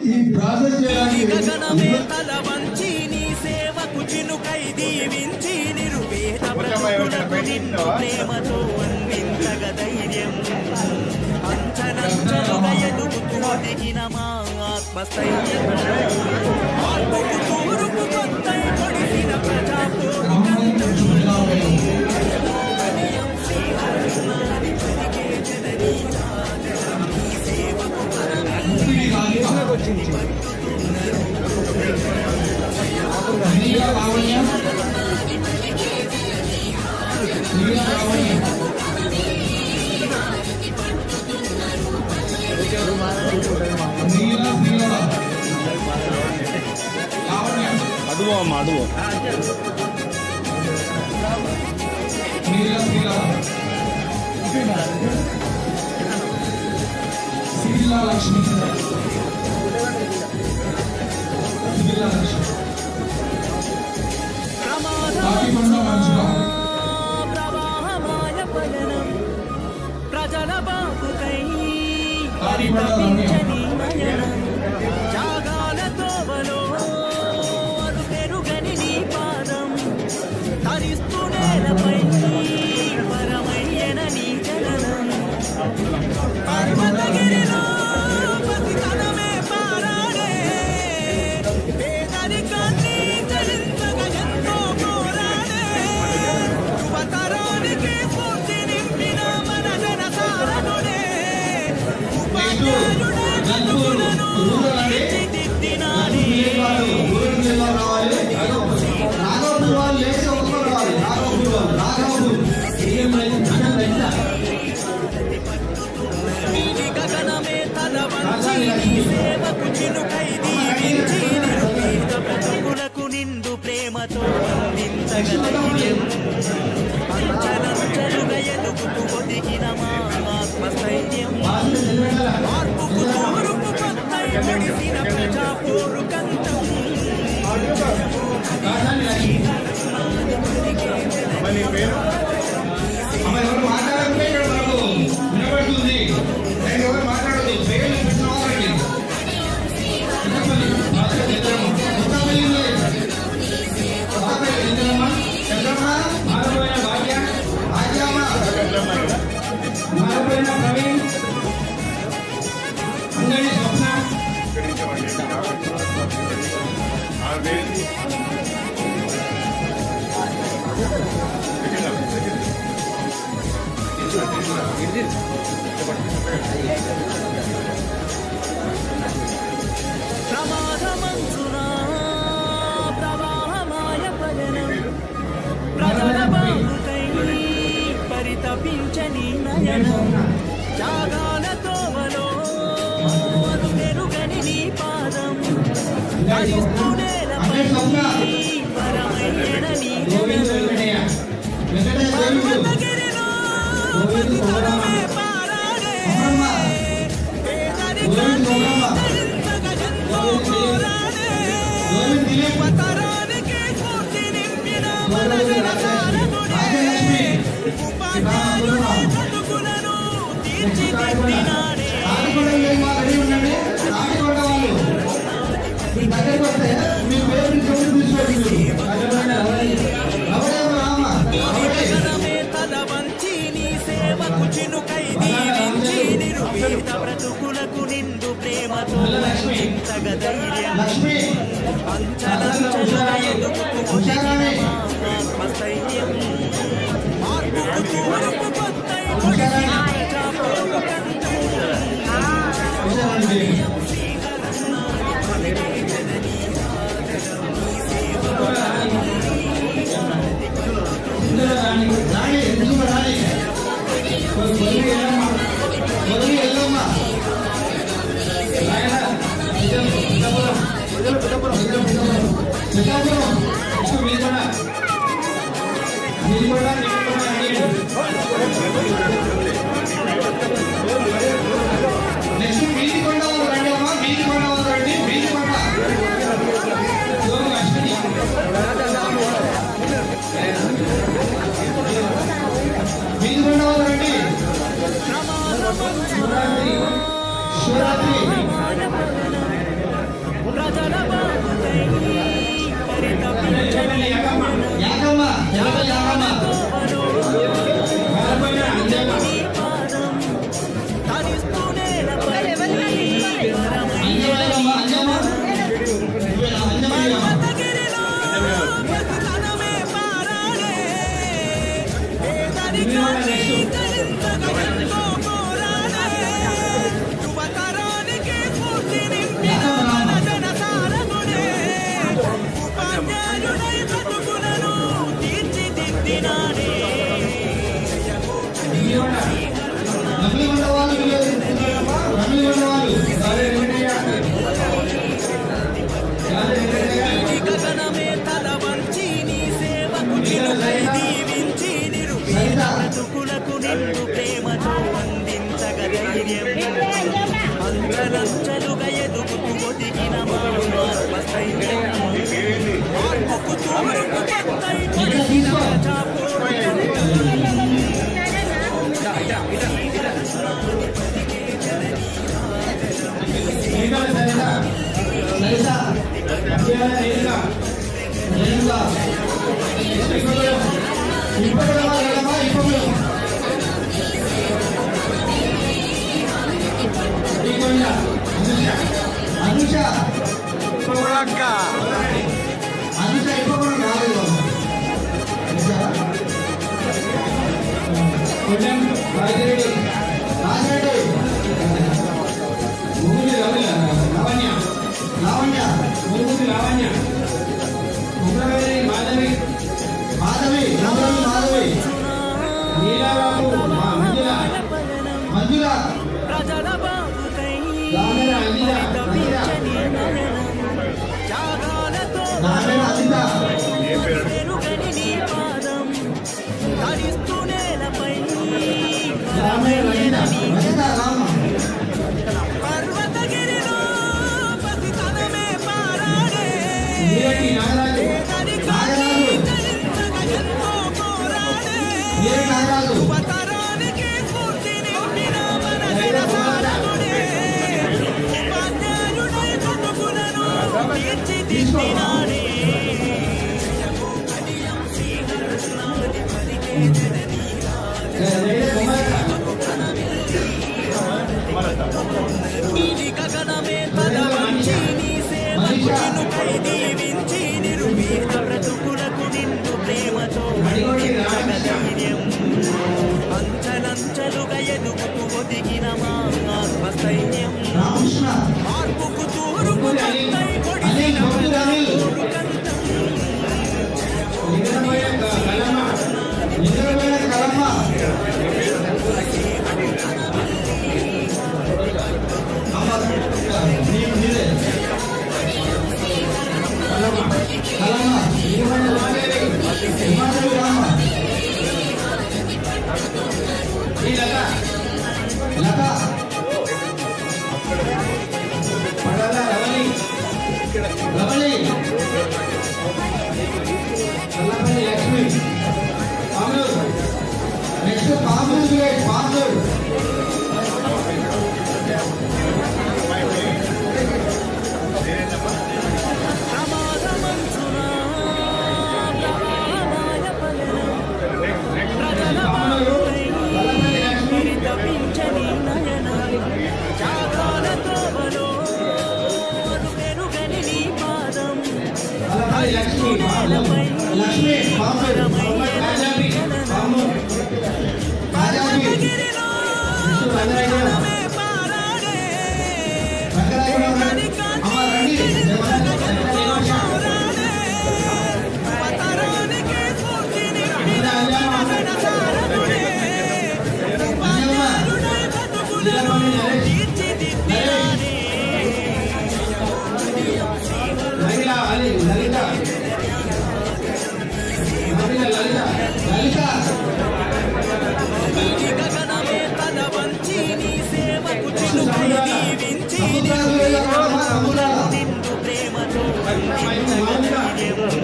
ఈ ప్రాసెస్ గగనమే తల వంచి నీ సేవకు చినుకై దీవించి నిరుపేద బ్రతుకులకు నిన్ను ప్రేమతో అందించగ ధైర్యం అంచనంచలుగా ఎదుగుతూ దిగిన మా ఆత్మస్థైర్యం మార్పుకు తూరుకు కొత్తై పొడిసిన ప్రజాపోరుకంతం అడుగు అమ్మ అడుగు లక్ష్మి ప్రవాహమాయ పయనం ప్రజల బాబుకై పరితపించని నయనం జాగాల తోవలో అరు పెరుగని నీ పాదం తరిస్తూ నేలపై పరమయ్యన నీ జననం పర్వతగిరిలో పతితనమే పారాడే పేదరికాన్ని జయించగ ఎంతో పోరాడే యువతరానికి పూర్తి నింపిన మన జన సారణుడే ఉపాధ్యాయుడే బతుకులను తీర్చిదిద్దినాడే గగనమే తల వంచి నీ సేవకు చినుకై దీవించి నిరుపేద బ్రతుకులకు నిండు ప్రేమతో అందించగ ధైర్యం అంచనంచలుగా ఎదుగుతూ ఒదిగిన మా ఆత్మస్థైర్యం మార్పుకు తూరుకు కొత్తై పొడిసిన ప్రజాపోరుకంతం ప్రమాదమంచునా ప్రవాహమాయ పయనం ప్రజల బాబుకై పరితపించని నయనం జాగాల తోవలో అరు పెరుగని నీ పాదం తరిస్తూ నేలపై పరమయ్యన నీ జననం పర్వతగిరిలో పతితనమే పారాడే పేదరికాన్ని జయించగ ఎంతో పోరాడే యువతరానికి పూర్తి నింపిన మన జన సారణుడే ఉపాధ్యాయుడే బతుకులను తీర్చిదిద్దినాడే గగనమే తల వంచి నీ సేవకు చినుకై దీవించి నిరుపేద బ్రతుకులకు నిండు ప్రేమతో అందించగ ధైర్యం అంచలంచలుగా ఎదుగుతూ ఒదిగిన మా ఆత్మస్థైర్యం మార్పుకు తూరుకు కొత్తై పొడిసిన ప్రజాపోరుకంతం మీరు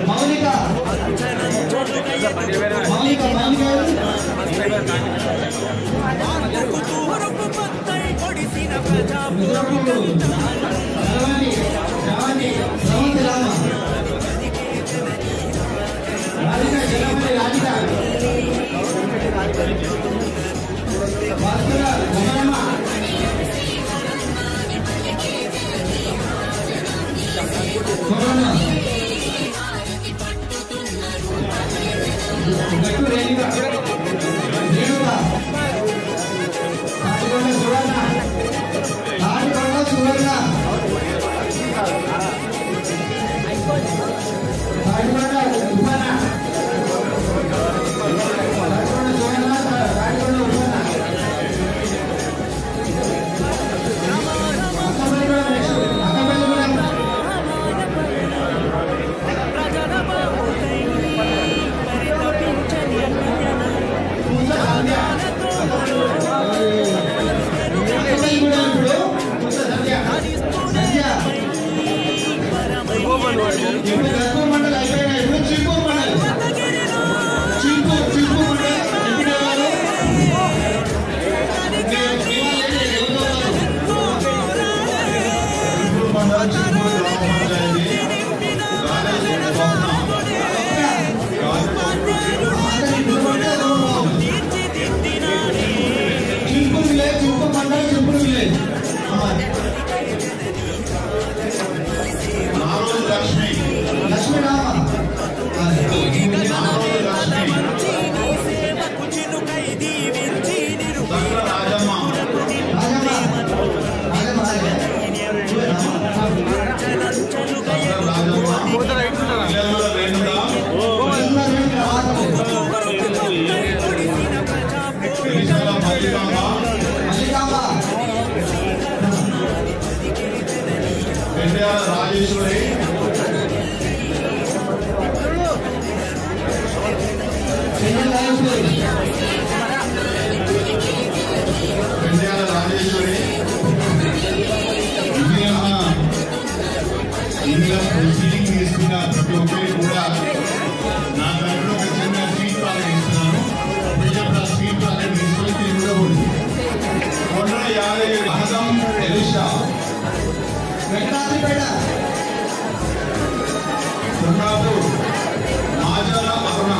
Maunika పొడిసిన ప్రజాపోరాటం రాజేశ్వరి ఇందులో ప్రొసీడింగ్ తీసుకున్న ప్రతి ఒక్కరికి కూడా నా దగ్గర ఒక చిన్న స్వీట్ ప్యాకెట్ ఇస్తున్నాను. ప్రజలు స్వీట్ ప్యాకెట్ తీసుకొని కూడా ఉంది. 150 అహదం ఎలిషా కొండాపూర్ మాజాల అరుణ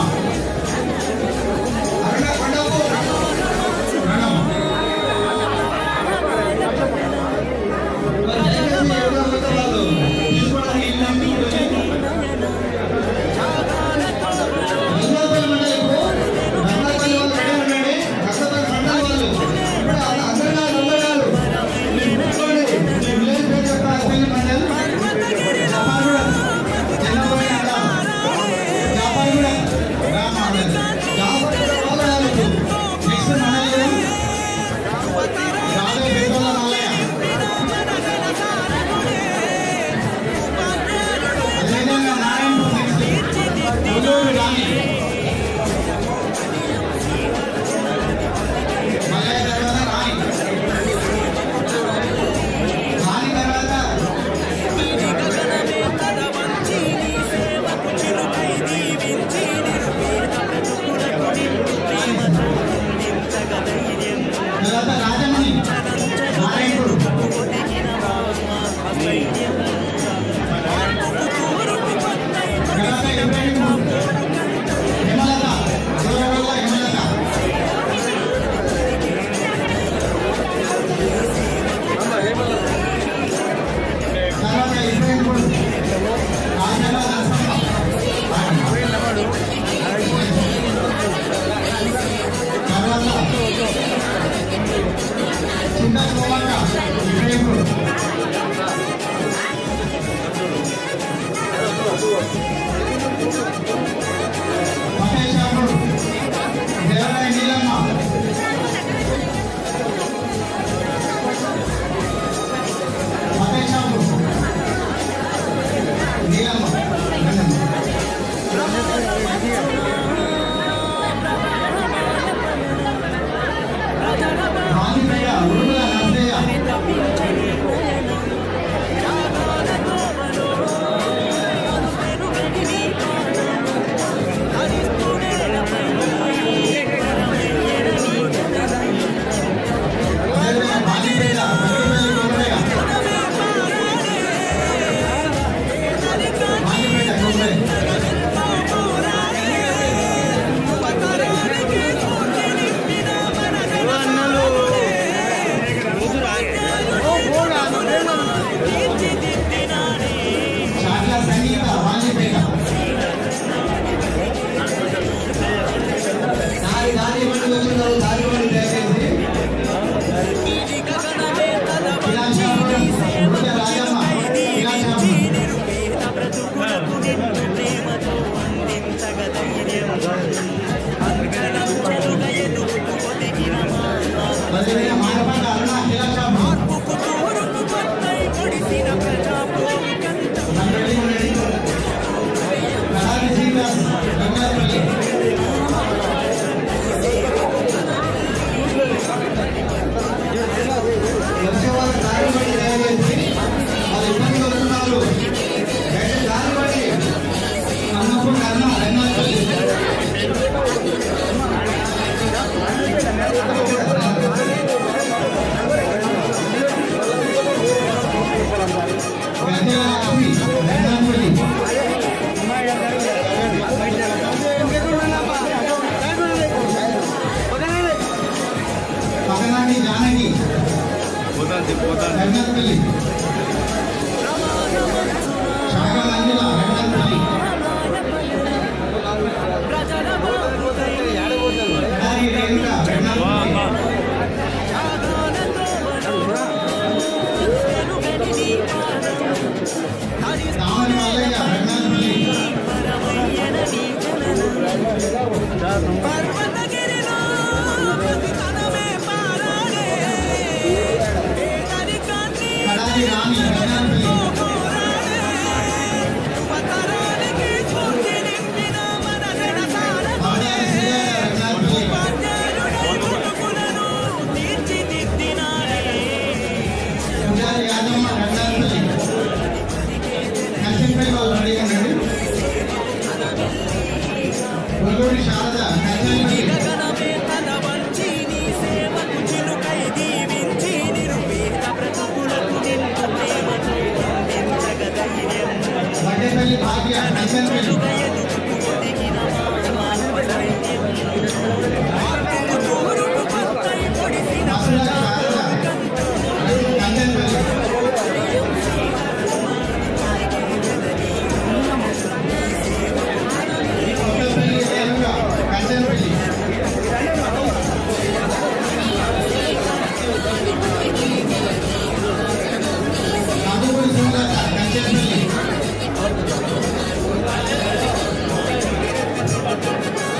రంగంపల్లి చాగల అంజల రంగంపల్లి కడారి రేణుక రంగంపల్లి రామని మల్లయ్య రంగంపల్లి పర్వతగిరిలో తనమే పారాడే పేదరికాన్ని కడారి రాణి రంగంపల్లి యువతరానికి స్ఫూర్తి నింపిన మన జనసారథి బాడారి శ్రీధర రంగంపల్లి ఉపాధ్యాయుడై బతుకులను తీర్చిదిద్దినాడే పూజారి యాదమ్మ రంగంపల్లి నరసింహపల్లి వాళ్ళు రెడీగా ఉండండి కొల్లూరి శారద రంగంపల్లి గగనమే తల వంచి నీ సేవకు చిలుకై దీవించి నిరుపేద బ్రతుకులకు నిన్ను ప్రేమతో అందించగధైర్యం వడ్డేపల్లి భాగ్య రంగంపల్లి ఒదిగిన మానవ సైన్యం తూరుపు పక్కై పొడిసిన మసుల శారద రంగంపల్లి కొత్తపల్లి రేణుక రంగంపల్లి రాజపూడి సుమలత రంగంపల్లి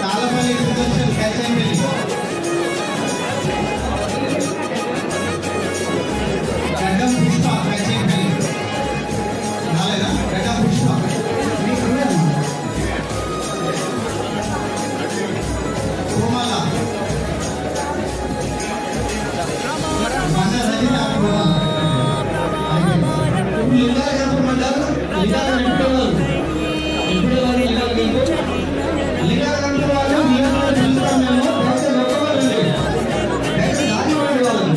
తాళపల్లి సుదర్శన్ రంగంపల్లి గడ్డం పుష్ప రంగంపల్లి రాలేదా గడ్డం పుష్ప కోమల మన రజిత కోమల లింగాల కనుకోమంటారు లింగాల కనుకోవాలి ఇప్పుడు వారి లింగాల కనుకోవాలి నియమాలు తెలుస్తామేమో దయచేసి ఒక్కవారండి దయచేసి దాని వాడి వాళ్ళు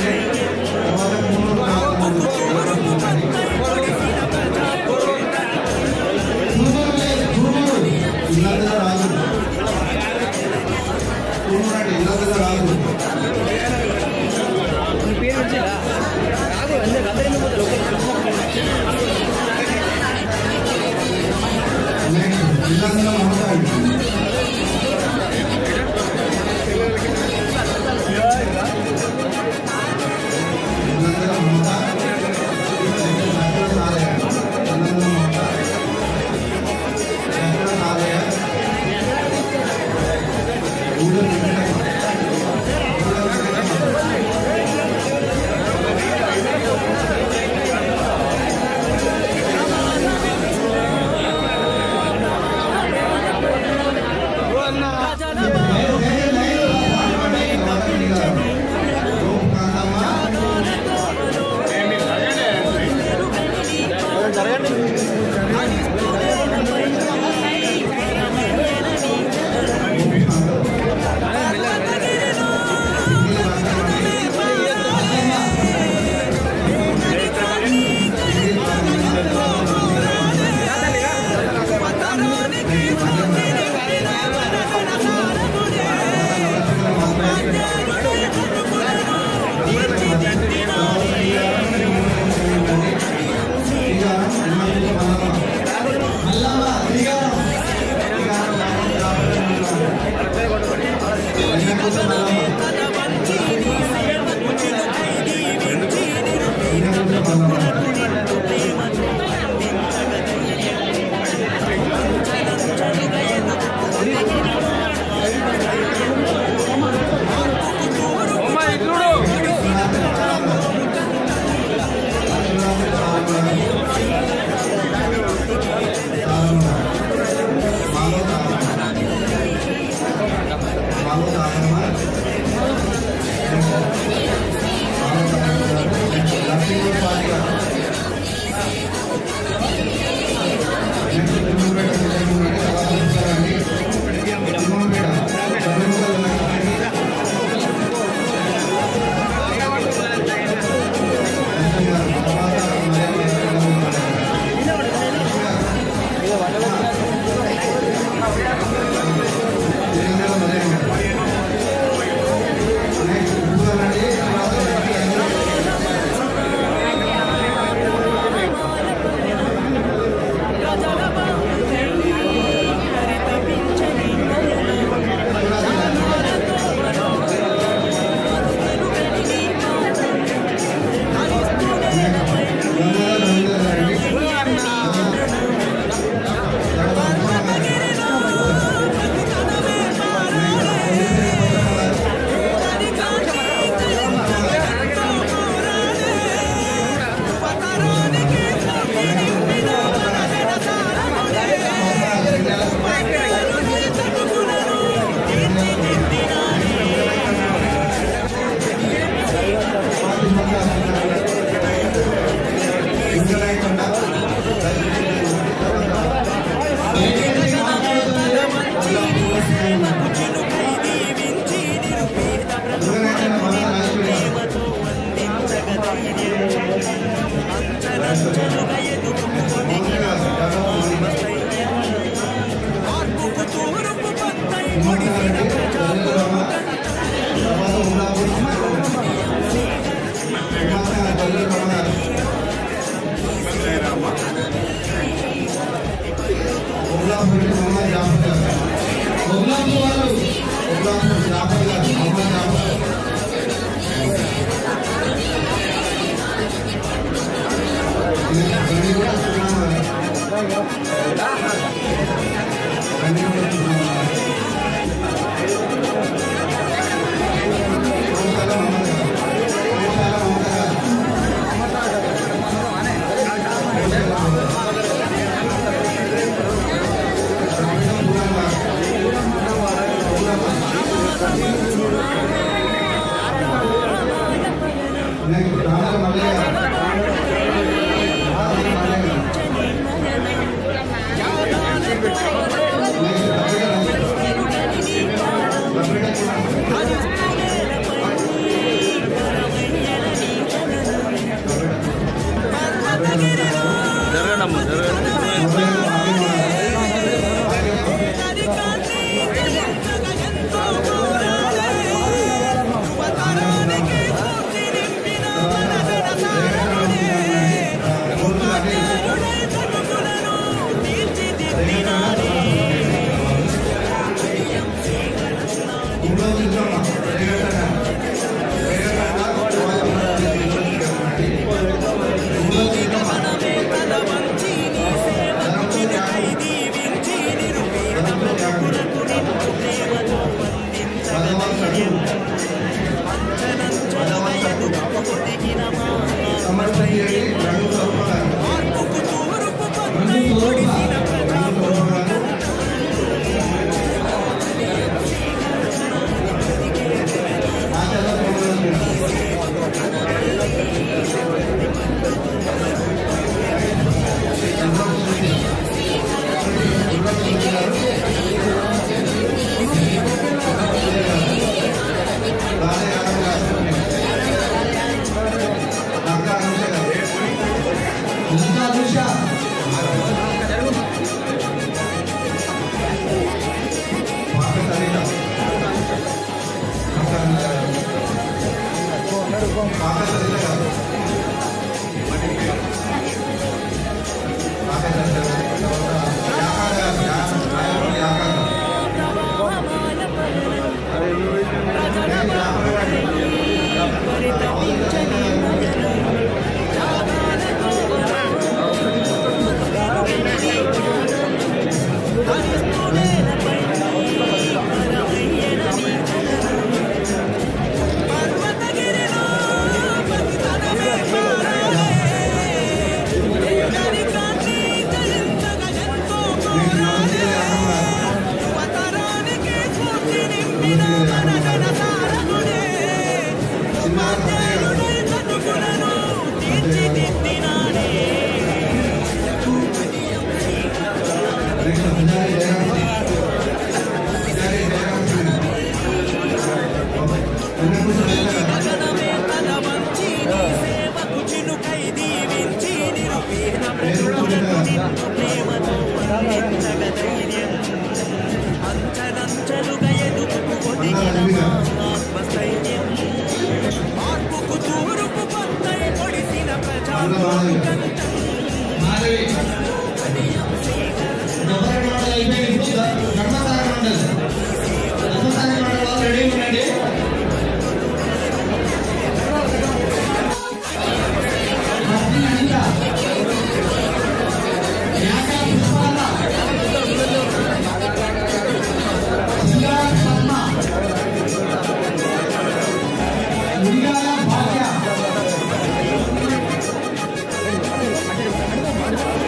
Thank you.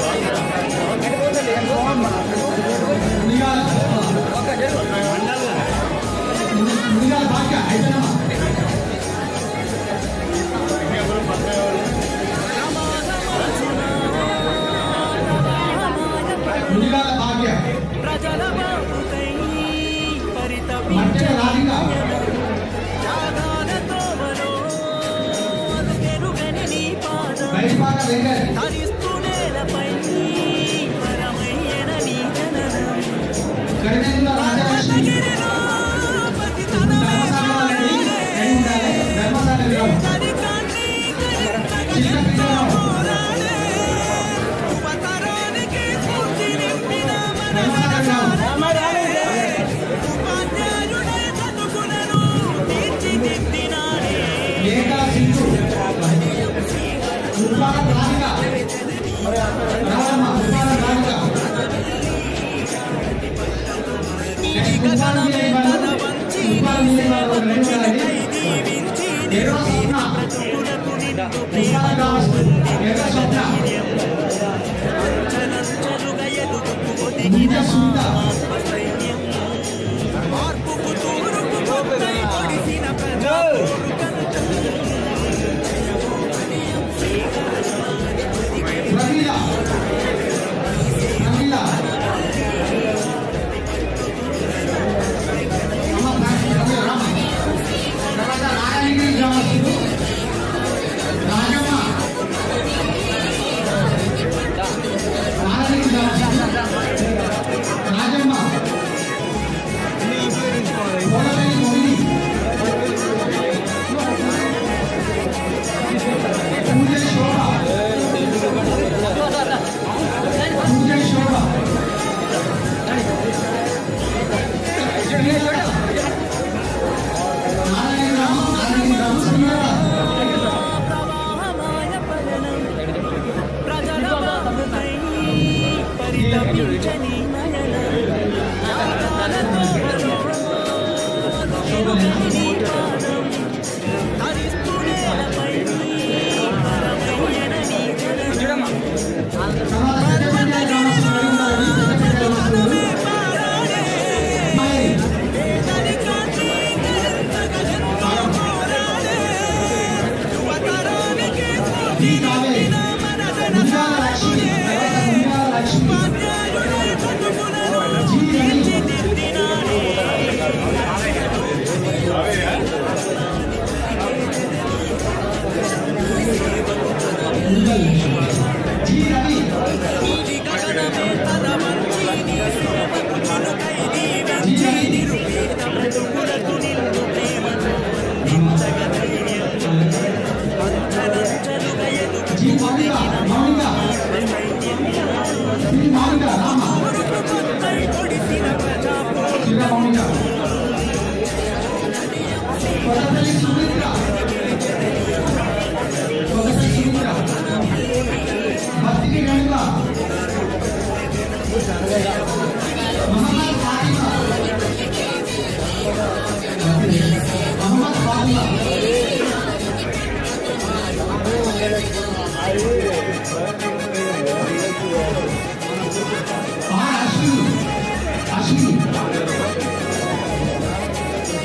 భాగ్య బయటపాక వెంకట్ హరిస్తునేలపై పరమయ్యన నీ జననం కడిమేంద్ర రాజలక్ష్మి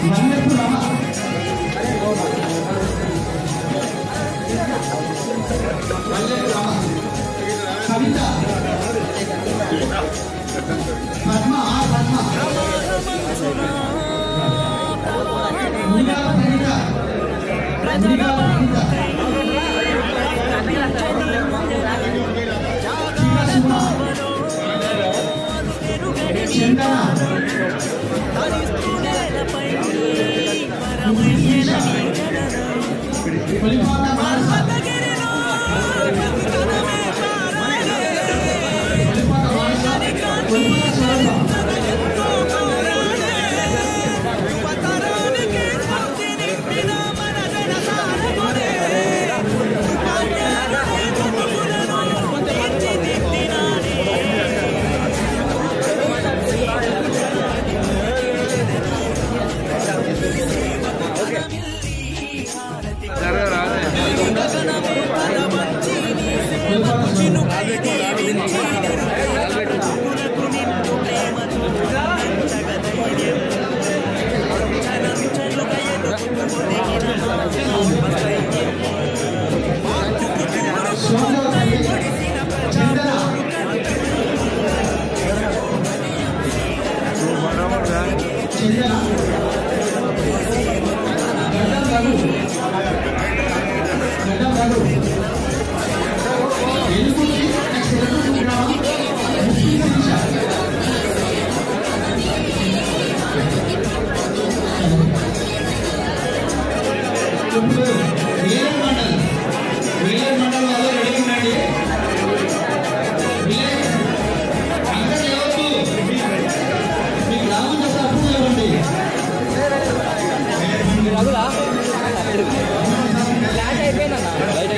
ధర్మసాగర్ గ్రామం విలేజ్ మండలం వాళ్ళు రెడీ ఉండండి. విలేజ్ అక్కడ లేవద్దు. మీ గ్రామం చేస్తే అప్పుడు లేవండి. ఫ్లాట్ అయిపోయిందన్న బయట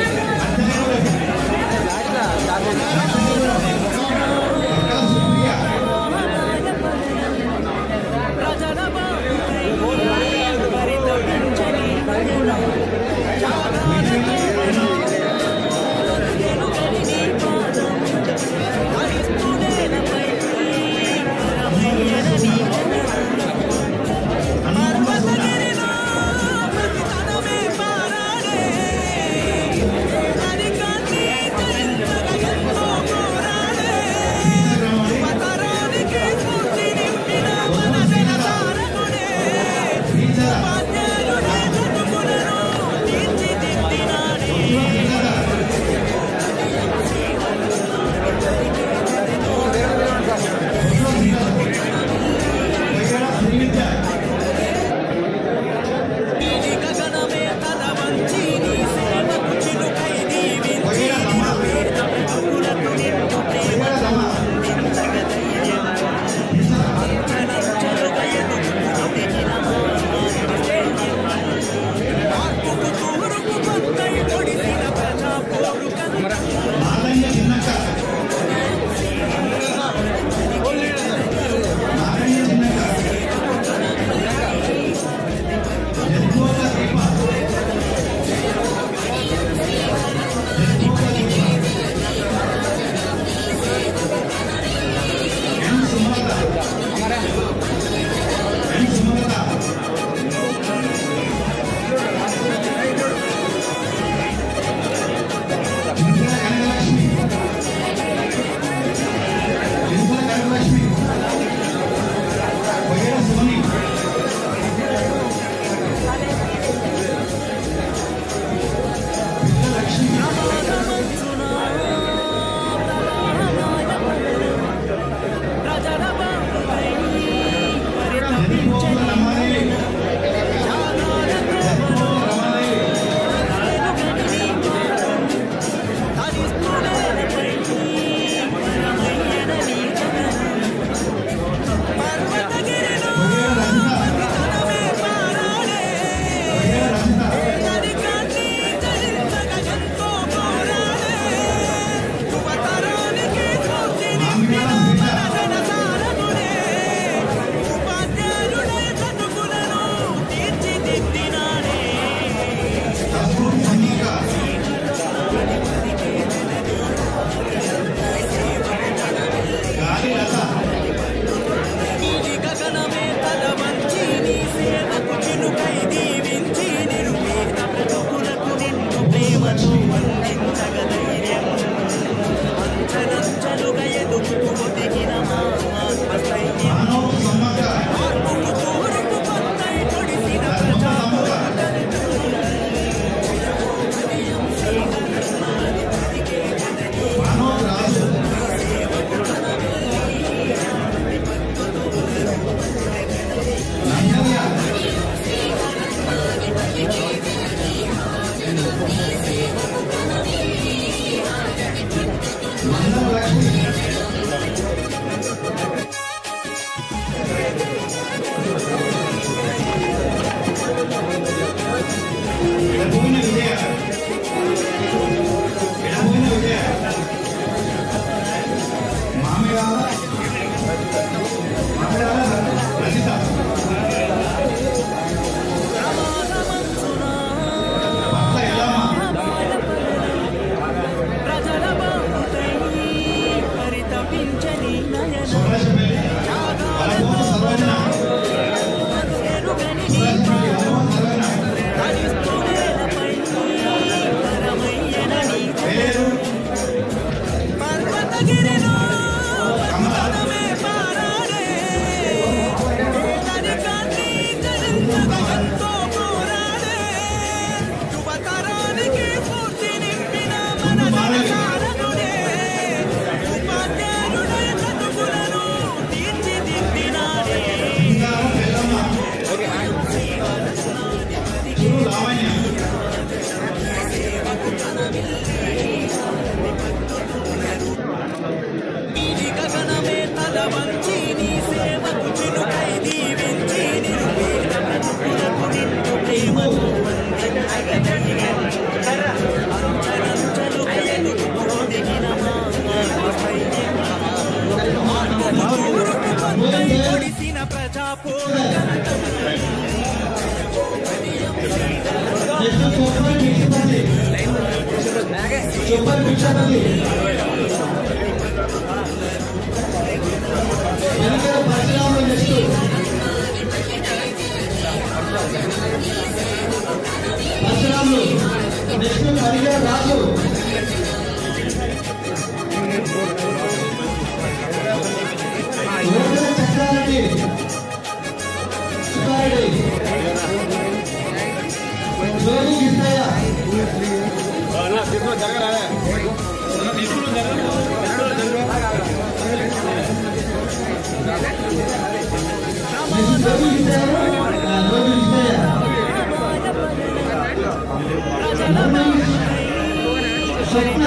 నీలి గగనమే తల వంచి నీ సేవకు చిలుకై దీవించి నిరుపేద బ్రతుకులకు నిన్ను ప్రేమతో అంచనంచలు వెలుగులో దిగిన ఒడిసిన ప్రజాపోరాటం రాజు చక్రారెడ్డి జోగి గిట్టయ్య స్వప్న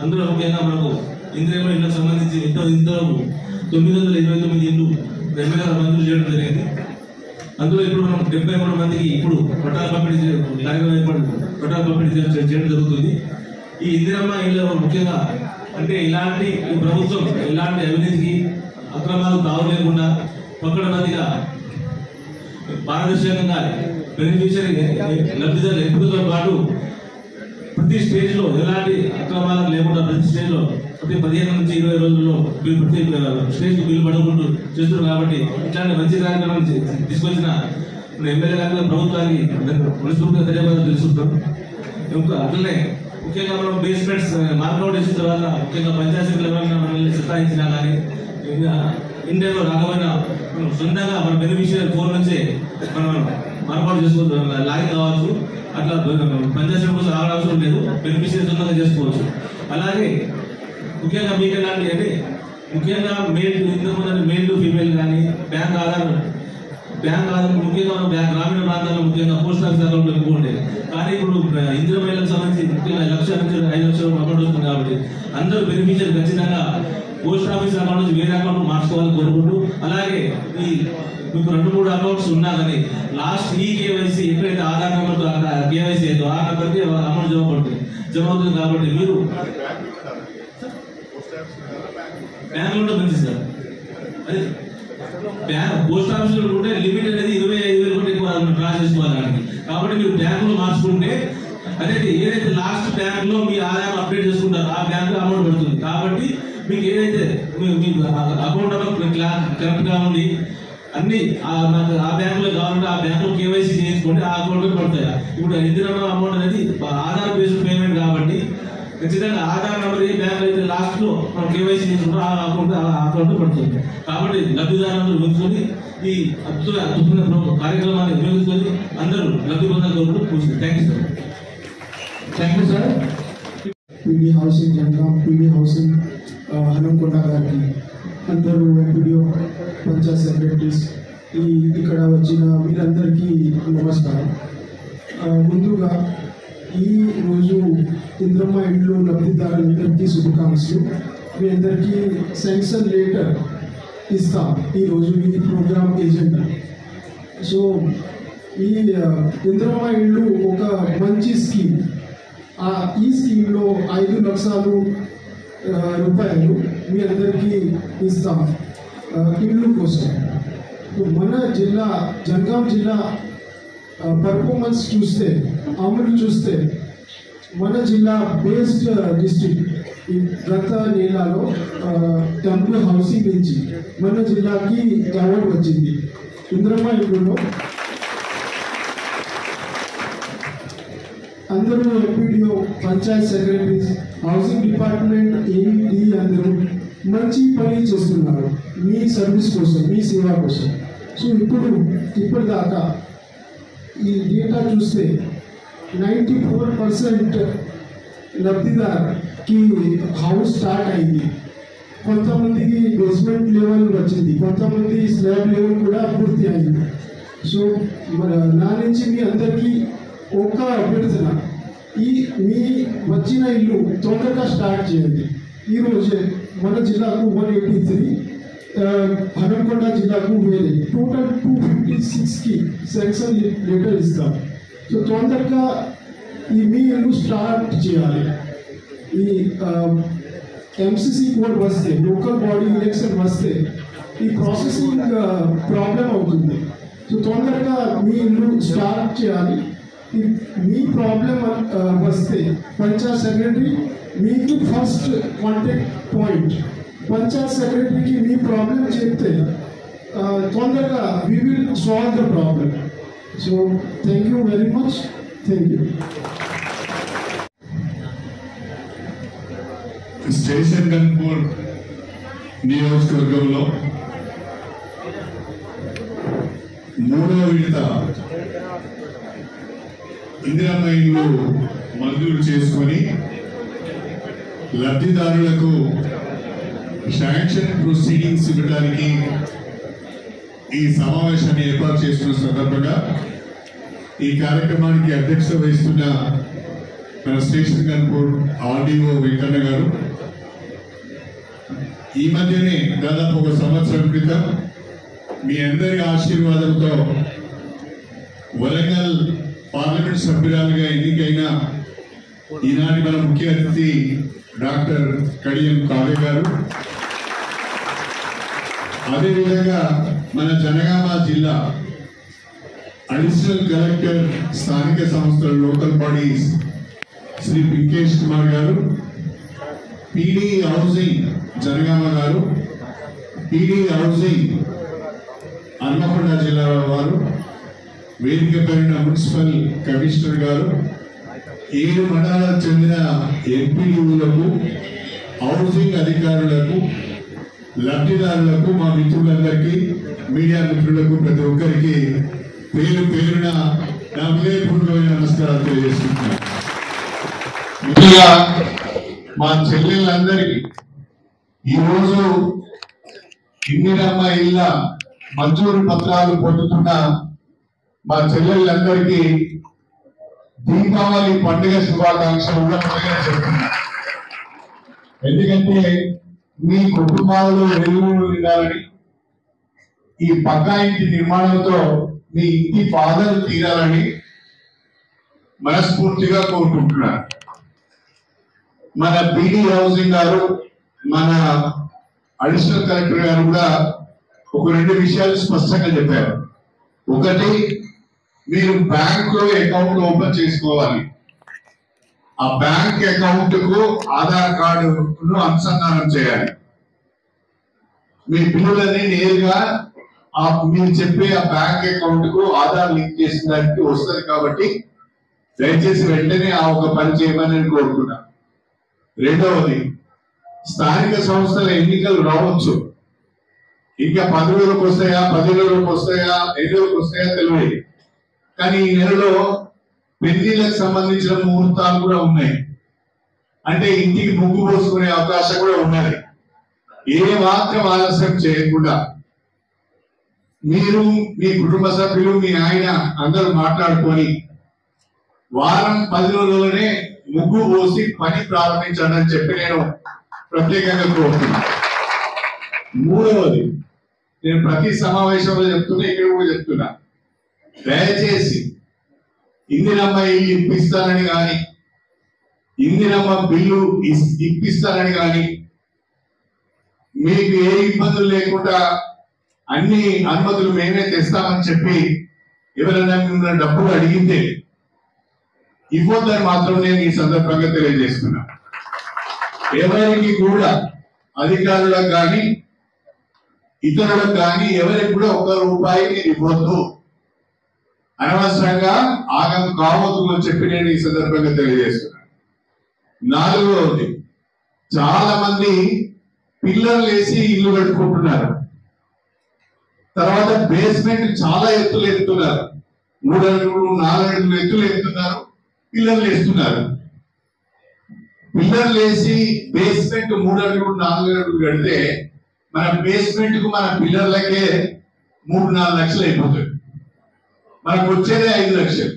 అందులో ముఖ్యంగా మనకు ఇంద్రియంలో ఇళ్ళకు సంబంధించి ఇంట్లో 929 ఇళ్ళు ఎమ్మెల్యే మంజూరు చేయడం జరిగింది. అందులో ఇప్పుడు మనం 73 మందికి ఇప్పుడు పట్టాల పంపిణీ కార్యక్రమం పట్టాల పంపిణీ చేయడం జరుగుతుంది. ఈ ఇందిరమ్మ ఇళ్ళ ముఖ్యంగా అంటే ఇలాంటి ప్రభుత్వం ఇలాంటి అవినీతికి అక్రమాలు తావు లేకుండా పక్కన మందిగా పారదర్శకంగా బెనిఫిషియరీ లబ్ధిదారుల ఎంపికతో పాటు ప్రతి స్టేజ్ లో ఎలాంటి అక్రమాలు లేకుండా ప్రతి స్టేజ్ లో ప్రతి 15 నుంచి 20 రోజుల్లో ప్రతి స్టేజ్ బిల్లు పడకుండా చేస్తున్నారు. కాబట్టి ఇట్లాంటి మంచి కార్యక్రమం తీసుకొచ్చిన ఎమ్మెల్యే గారి ప్రభుత్వానికి మనస్ఫూర్తిగా ధన్యవాదాలు తెలుసుకుంటాం. అట్లనే ముఖ్యంగా మనం బేస్మెంట్స్ మార్కౌట్ చేసిన తర్వాత ముఖ్యంగా పంచాయతీ లెవెల్ మనల్ని సతాయించినా కానీ ఇండియాలో రాకపోయినా మనం సొంతంగా మన బెనిఫిషియరీ ఫోన్ నుంచే మనం మార్కౌట్ చేసుకోవచ్చు. లాగిన్ కావచ్చు, అట్లా పంచాయతీ కోసం రావడం అవసరం లేదు, బెనిఫిషియరీ సొంతంగా చేసుకోవచ్చు. అలాగే ముఖ్యంగా మీకు ఎలాంటి అంటే ముఖ్యంగా మేల్ టు ఫీమేల్ కానీ బ్యాంక్ ఆధార్ ముఖ్యంగా గ్రామీణ ప్రాంతాల్లో ముఖ్యంగా పోస్ట్ ఆఫీస్ అకౌంట్ ఎక్కువ ఉండేది. కానీ ఇప్పుడు ఇందిరా మహిళలకు సంబంధించి ముఖ్యంగా 1 లక్ష నుంచి 5 లక్షలు అకౌంట్ వస్తుంది. కాబట్టి అందరూ బెనిఫిషియరీ ఖచ్చితంగా పోస్ట్ ఆఫీస్ అకౌంట్ నుంచి వేరే అకౌంట్ మార్చుకోవాలని కోరుకుంటూ, అలాగే ఈ మీకు 2-3 అకౌంట్స్ ఉన్నా కానీ లాస్ట్ ఈ కేవైసీ ఎక్కడైతే ఆధార్ నెంబర్తో కేవైసీ అయితే ఆ నెంబర్కి అమౌంట్ జమ అవుతుంది. కాబట్టి మీరు బ్యాంకులో మంచిది సార్. అది పోస్ట్ ఆఫీస్ ఉంటే లిమిట్ అనేది 25,000 కోట్లు ఎక్కువ డ్రా చేసుకోవాలి. కాబట్టి మీరు బ్యాంకులో మార్చుకుంటే అనేది ఏదైతే లాస్ట్ బ్యాంక్ లో మీ ఆదాయం అప్డేట్ చేసుకుంటారో ఆ బ్యాంక్ లో అమౌంట్ పడుతుంది. కాబట్టి మీకు ఏదైతే మీ అకౌంట్ కరెక్ట్ గా ఉండి అన్ని నాకు ఆ బ్యాంక్ లో కావాలంటే ఆ బ్యాంక్ లో కేవైసీ చేయించుకుంటే ఆ అకౌంట్ లో పడతాయి. ఇప్పుడు ఇందిరమ్మ అమౌంట్ అనేది ఆధార్ బేస్డ్ పేమెంట్ కాబట్టి ఖచ్చితంగా ఆధార్ నెంబర్ ఏ బ్యాంక్ అయితే లాస్ట్ లో మనం కేవైసీ చేసుకుంటాం ఆ అకౌంట్ పడుతుంది. కాబట్టి లబ్ధిదారులందరూ ఉంచుకొని ఈ అద్భుతమైన కార్యక్రమాన్ని ఉపయోగించుకొని అందరూ లబ్ధి పొందాలని కోరుకుంటూ thank you sir. Thank you sir. PD housing Jangaon, PD housing Hanamkonda గారికి, అందరూ ఎంపీడీఓ పంచాయత్ సెక్రటరీస్, ఇక్కడ వచ్చిన మీరందరికీ నమస్కారం. ముందుగా ఈ రోజు ఇంద్రమ్మ ఇండ్లు లబ్ధిదారులందరికీ శుభాకాంక్షలు. మీ అందరికీ శాంక్షన్ లెటర్ ఇస్తాం ఈరోజు ఈ ప్రోగ్రామ్ ఏజెండా. సో ఈ ఇంద్రమ్మ ఇండ్లు ఒక మంచి స్కీమ్. ఈ స్కీమ్లో 5 లక్షల రూపాయలు మీ అందరికీ ఇస్తాం ఇల్లు కోసం. మన జిల్లా జనగాం జిల్లా పర్ఫార్మెన్స్ చూస్తే, అమలు చూస్తే మన జిల్లా బేస్డ్ డిస్ట్రిక్ట్ ఈ గత నెలలో టెంపుల్ హౌసింగ్ నుంచి మన జిల్లాకి అవార్డు వచ్చింది. ఇంద్రమ్మ ఇల్లులో అందరూ MPDO, Panchayat secretaries, housing department, AED అందరూ మంచి పని చేస్తున్నారు మీ సర్వీస్ కోసం, మీ సేవ కోసం. సో ఇప్పటిదాకా ఈ డేటా చూస్తే 94% లబ్ధిదారుకి హౌస్ స్టార్ట్ అయింది. కొంతమందికి బేస్మెంట్ లెవెల్ వచ్చింది, కొంతమంది స్లాబ్ లెవెల్ కూడా పూర్తి అయింది. సో నా నుంచి మీ అందరికీ ఒక అభ్యర్థన, మీ వచ్చిన ఇల్లు తొందరగా స్టార్ట్ చేయండి. ఈరోజే మన జిల్లాకు 183, హనుమకొండ జిల్లాకు వేరే టోటల్ 256కి శాంక్షన్ లెటర్ ఇస్తాం. సో తొందరగా మీ ఇల్లు స్టార్ట్ చేయాలి. ఈ ఎంసీసీ కోడ్ వస్తే, లోకల్ బాడీ ఎలక్షన్ వస్తే ఈ ప్రాసెసింగ్ ప్రాబ్లం అవుతుంది. సో తొందరగా మీ ఇల్లు స్టార్ట్ చేయాలి. మీ ప్రాబ్లం వస్తే పంచాయత్ సెక్రటరీ మీకు ఫస్ట్ కాంటాక్ట్ పాయింట్. పంచాయత్ సెక్రటరీకి మీ ప్రాబ్లం చెప్తే తొందరగా we will solve the problem. So thank you very much. Thank you. Station Ghanpur నియోజకవర్గంలో 3వ విడత ఇందిరమ్మ ఇల్లు మంజూరు చేసుకొని లబ్ధిదారులకు శాంక్షన్ ప్రొసీడింగ్స్ ఇవ్వడానికి ఈ సమావేశాన్ని ఏర్పాటు చేస్తున్న సందర్భంగా ఈ కార్యక్రమానికి అధ్యక్షత వహిస్తున్న మన స్టేషన్ గన్పూర్ ఆర్డీఓ వెంకన్న గారు, ఈ మధ్యనే దాదాపు 1 సంవత్సరం క్రితం మీ అందరి ఆశీర్వాదంతో వరంగల్ పార్లమెంట్ సభ్యురాలుగా ఎన్నికైన ఈనాటి మన ముఖ్య అతిథి డాక్టర్ కడియం కావ్య గారు, అదేవిధంగా మన జనగామ జిల్లా అడిషనల్ కలెక్టర్ స్థానిక సంస్థల లోకల్ బాడీస్ శ్రీ పింకేష్ కుమార్ గారు, పీడీ హౌసింగ్ జనగామ గారు, పీడీ హౌసింగ్ హన్మకొండ జిల్లా వారు, వేదిక పైన మున్సిపల్ కమిషనర్ గారు, 7 మండలాలకు చెందిన ఎంపీలకు, హౌసింగ్ అధికారులకు, లబ్ధిదారులకు, మా మిత్రులందరికీ, మీడియా మిత్రులకు, ప్రతి ఒక్కరికి పేరు పేరున నా హృదయపూర్వకమైన నమస్కారాలు తెలియజేస్తున్నాను. ముందుగా మా చెల్లెళ్ళందరికీ ఈరోజు ఇందిరమ్మ ఇళ్ళ మంజూరు పత్రాలు పొందుతున్న మా చెల్లెళ్ళందరికీ దీపావళి పండుగ శుభాకాంక్షలు ఉన్నట్టుగా చెప్తున్నా. ఎందుకంటే మీ కుటుంబాలలో వెలుగులు నిండాలని, ఈ పక్కా ఇంటి నిర్మాణంతో మీ ఇంటి బాధలు తీరాలని మనస్ఫూర్తిగా కోరుకుంటున్నాను. మన పీడీ హౌసింగ్ గారు, మన అడిషనల్ కలెక్టర్ గారు కూడా ఒక 2 విషయాలు స్పష్టంగా చెప్పారు. ఒకటి, మీరు బ్యాంక్ లో అకౌంట్ ఓపెన్ చేసుకోవాలి. ఆ బ్యాంక్ అకౌంట్ కు ఆధార్ కార్డును అనుసంధానం చేయాలి. మీ బిల్లులన్నీ నేరుగా మీరు చెప్పే ఆ బ్యాంక్ అకౌంట్ కు ఆధార్ లింక్ చేసిన దానికి వస్తుంది. కాబట్టి దయచేసి వెంటనే ఆ ఒక పని చేయమని నేను కోరుకున్నా. రెండవది, స్థానిక సంస్థల ఎన్నికలు రావచ్చు. ఇంకా 10 రోజులకు వస్తాయా, 10 రోజులకు వస్తాయా, 5 రోజులకు వస్తాయా తెలియదు. కానీ ఈ నెలలో పెళ్లిలకు సంబంధించిన ముహూర్తాలు కూడా ఉన్నాయి. అంటే ఇంటికి ముగ్గు పోసుకునే అవకాశం కూడా ఉన్నది. ఏ మాత్రం ఆలస్యం చేయకుండా మీరు, మీ కుటుంబ సభ్యులు, మీ ఆయన అందరూ మాట్లాడుకొని వారం 10 రోజుల్లోనే ముగ్గు పోసి పని ప్రారంభించండి అని చెప్పి నేను ప్రత్యేకంగా కోరుతున్నాను. మూడవది, నేను ప్రతి సమావేశంలో చెప్తున్నా, ఇక్కడ కూడా చెప్తున్నా, దయచేసి ఇందిరమ్మ ఇల్లు ఇప్పిస్తానని కానీ, ఇందిరమ్మ బిల్లు ఇప్పిస్తానని కానీ, మీకు ఏ ఇబ్బందులు లేకుండా అన్ని అనుమతులు మేమే తెస్తామని చెప్పి ఎవరైనా మిమ్మల్ని డబ్బులు అడిగితే ఇవ్వద్దని మాత్రం నేను ఈ సందర్భంగా తెలియజేస్తున్నా. ఎవరికి కూడా అధికారులకు కానీ ఇతరులకు కానీ ఎవరికి కూడా ₹1 నేను ఇవ్వద్దు, అనవసరంగా ఆగం కావద్దు అని చెప్పి నేను ఈ సందర్భంగా తెలియజేస్తున్నాను. 4వది, చాలా మంది పిల్లర్లు వేసి ఇల్లు కట్టుకుంటున్నారు. తర్వాత బేస్మెంట్ చాలా ఎత్తులు ఎత్తున్నారు, 3 అడుగులు 4 అడుగులు ఎత్తులు ఎత్తున్నారు, పిల్లర్లు వేస్తున్నారు. పిల్లర్లు వేసి బేస్మెంట్ 3 అడుగులు 4 అడుగులు కడితే మన బేస్మెంట్ కు మన పిల్లర్లకే 3-4 లక్షలు అయిపోతుంది. మనకు వచ్చేదే 5 లక్షలు.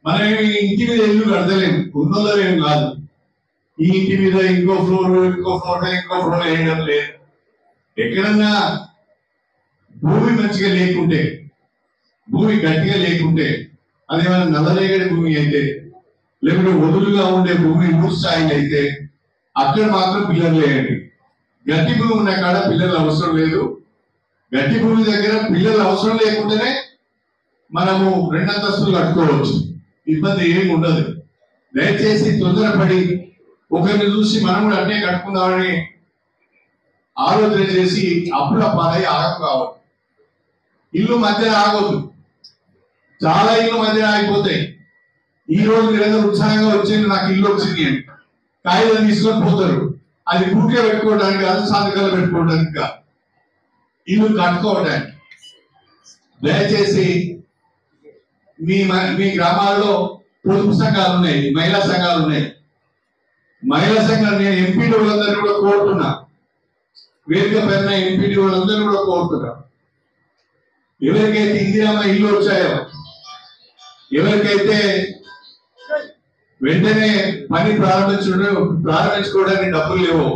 మనం ఇంటి మీద ఇల్లు కడతలేము, ఉన్నోళ్ళం ఏం కాదు. ఈ ఇంటి మీద ఇంకో ఫ్లోర్ వేయడం లేదు. ఎక్కడన్నా భూమి మంచిగా లేకుంటే, భూమి గట్టిగా లేకుంటే, అదేమైనా నల్లరేగడి భూమి అయితే, లేకుంటే వదులుగా ఉండే భూమి స్థాయిలు అయితే అక్కడ మాత్రం పిల్లర్లు వేయండి. గట్టి భూమి ఉన్న కాడ పిల్లర్లు అవసరం లేదు. గట్టి భూమి దగ్గర పిల్లర్లు అవసరం లేకుండానే మనము 2 అంతస్తులు కట్టుకోవచ్చు, ఇబ్బంది ఏమి ఉండదు. దయచేసి తొందరపడి ఒకరిని చూసి మనం కూడా అట్నే కట్టుకుందామని ఆలోచన చేసి అప్పుల పాలై ఆగం కావద్దు. ఇల్లు మధ్యన ఆగొద్దు. చాలా ఇల్లు మధ్యన ఆగిపోతాయి. ఈ రోజు మీరేదో ఉత్సాహంగా వచ్చింది, నాకు ఇల్లు వచ్చింది అని కాగితం తీసుకొని పోతారు. అది బూకే పెట్టుకోవడానికి కాదు, సంతకాలు పెట్టుకోవడానికి కాదు, ఇల్లు కట్టుకోవడానికి. దయచేసి మీ గ్రామాల్లో పొదుపు సంఘాలు ఉన్నాయి, మహిళా సంఘాలు ఉన్నాయి. మహిళా సంఘాలు నేను ఎంపీడీ వాళ్ళందరినీ కూడా కోరుతున్నా, వేదిక పైన ఎంపీడీ వాళ్ళందరినీ కూడా కోరుతున్నా. ఎవరికైతే ఇందిరమ్మ ఇల్లు వచ్చాయో, ఎవరికైతే వెంటనే పని ప్రారంభించుకోవడానికి డబ్బులు లేవో,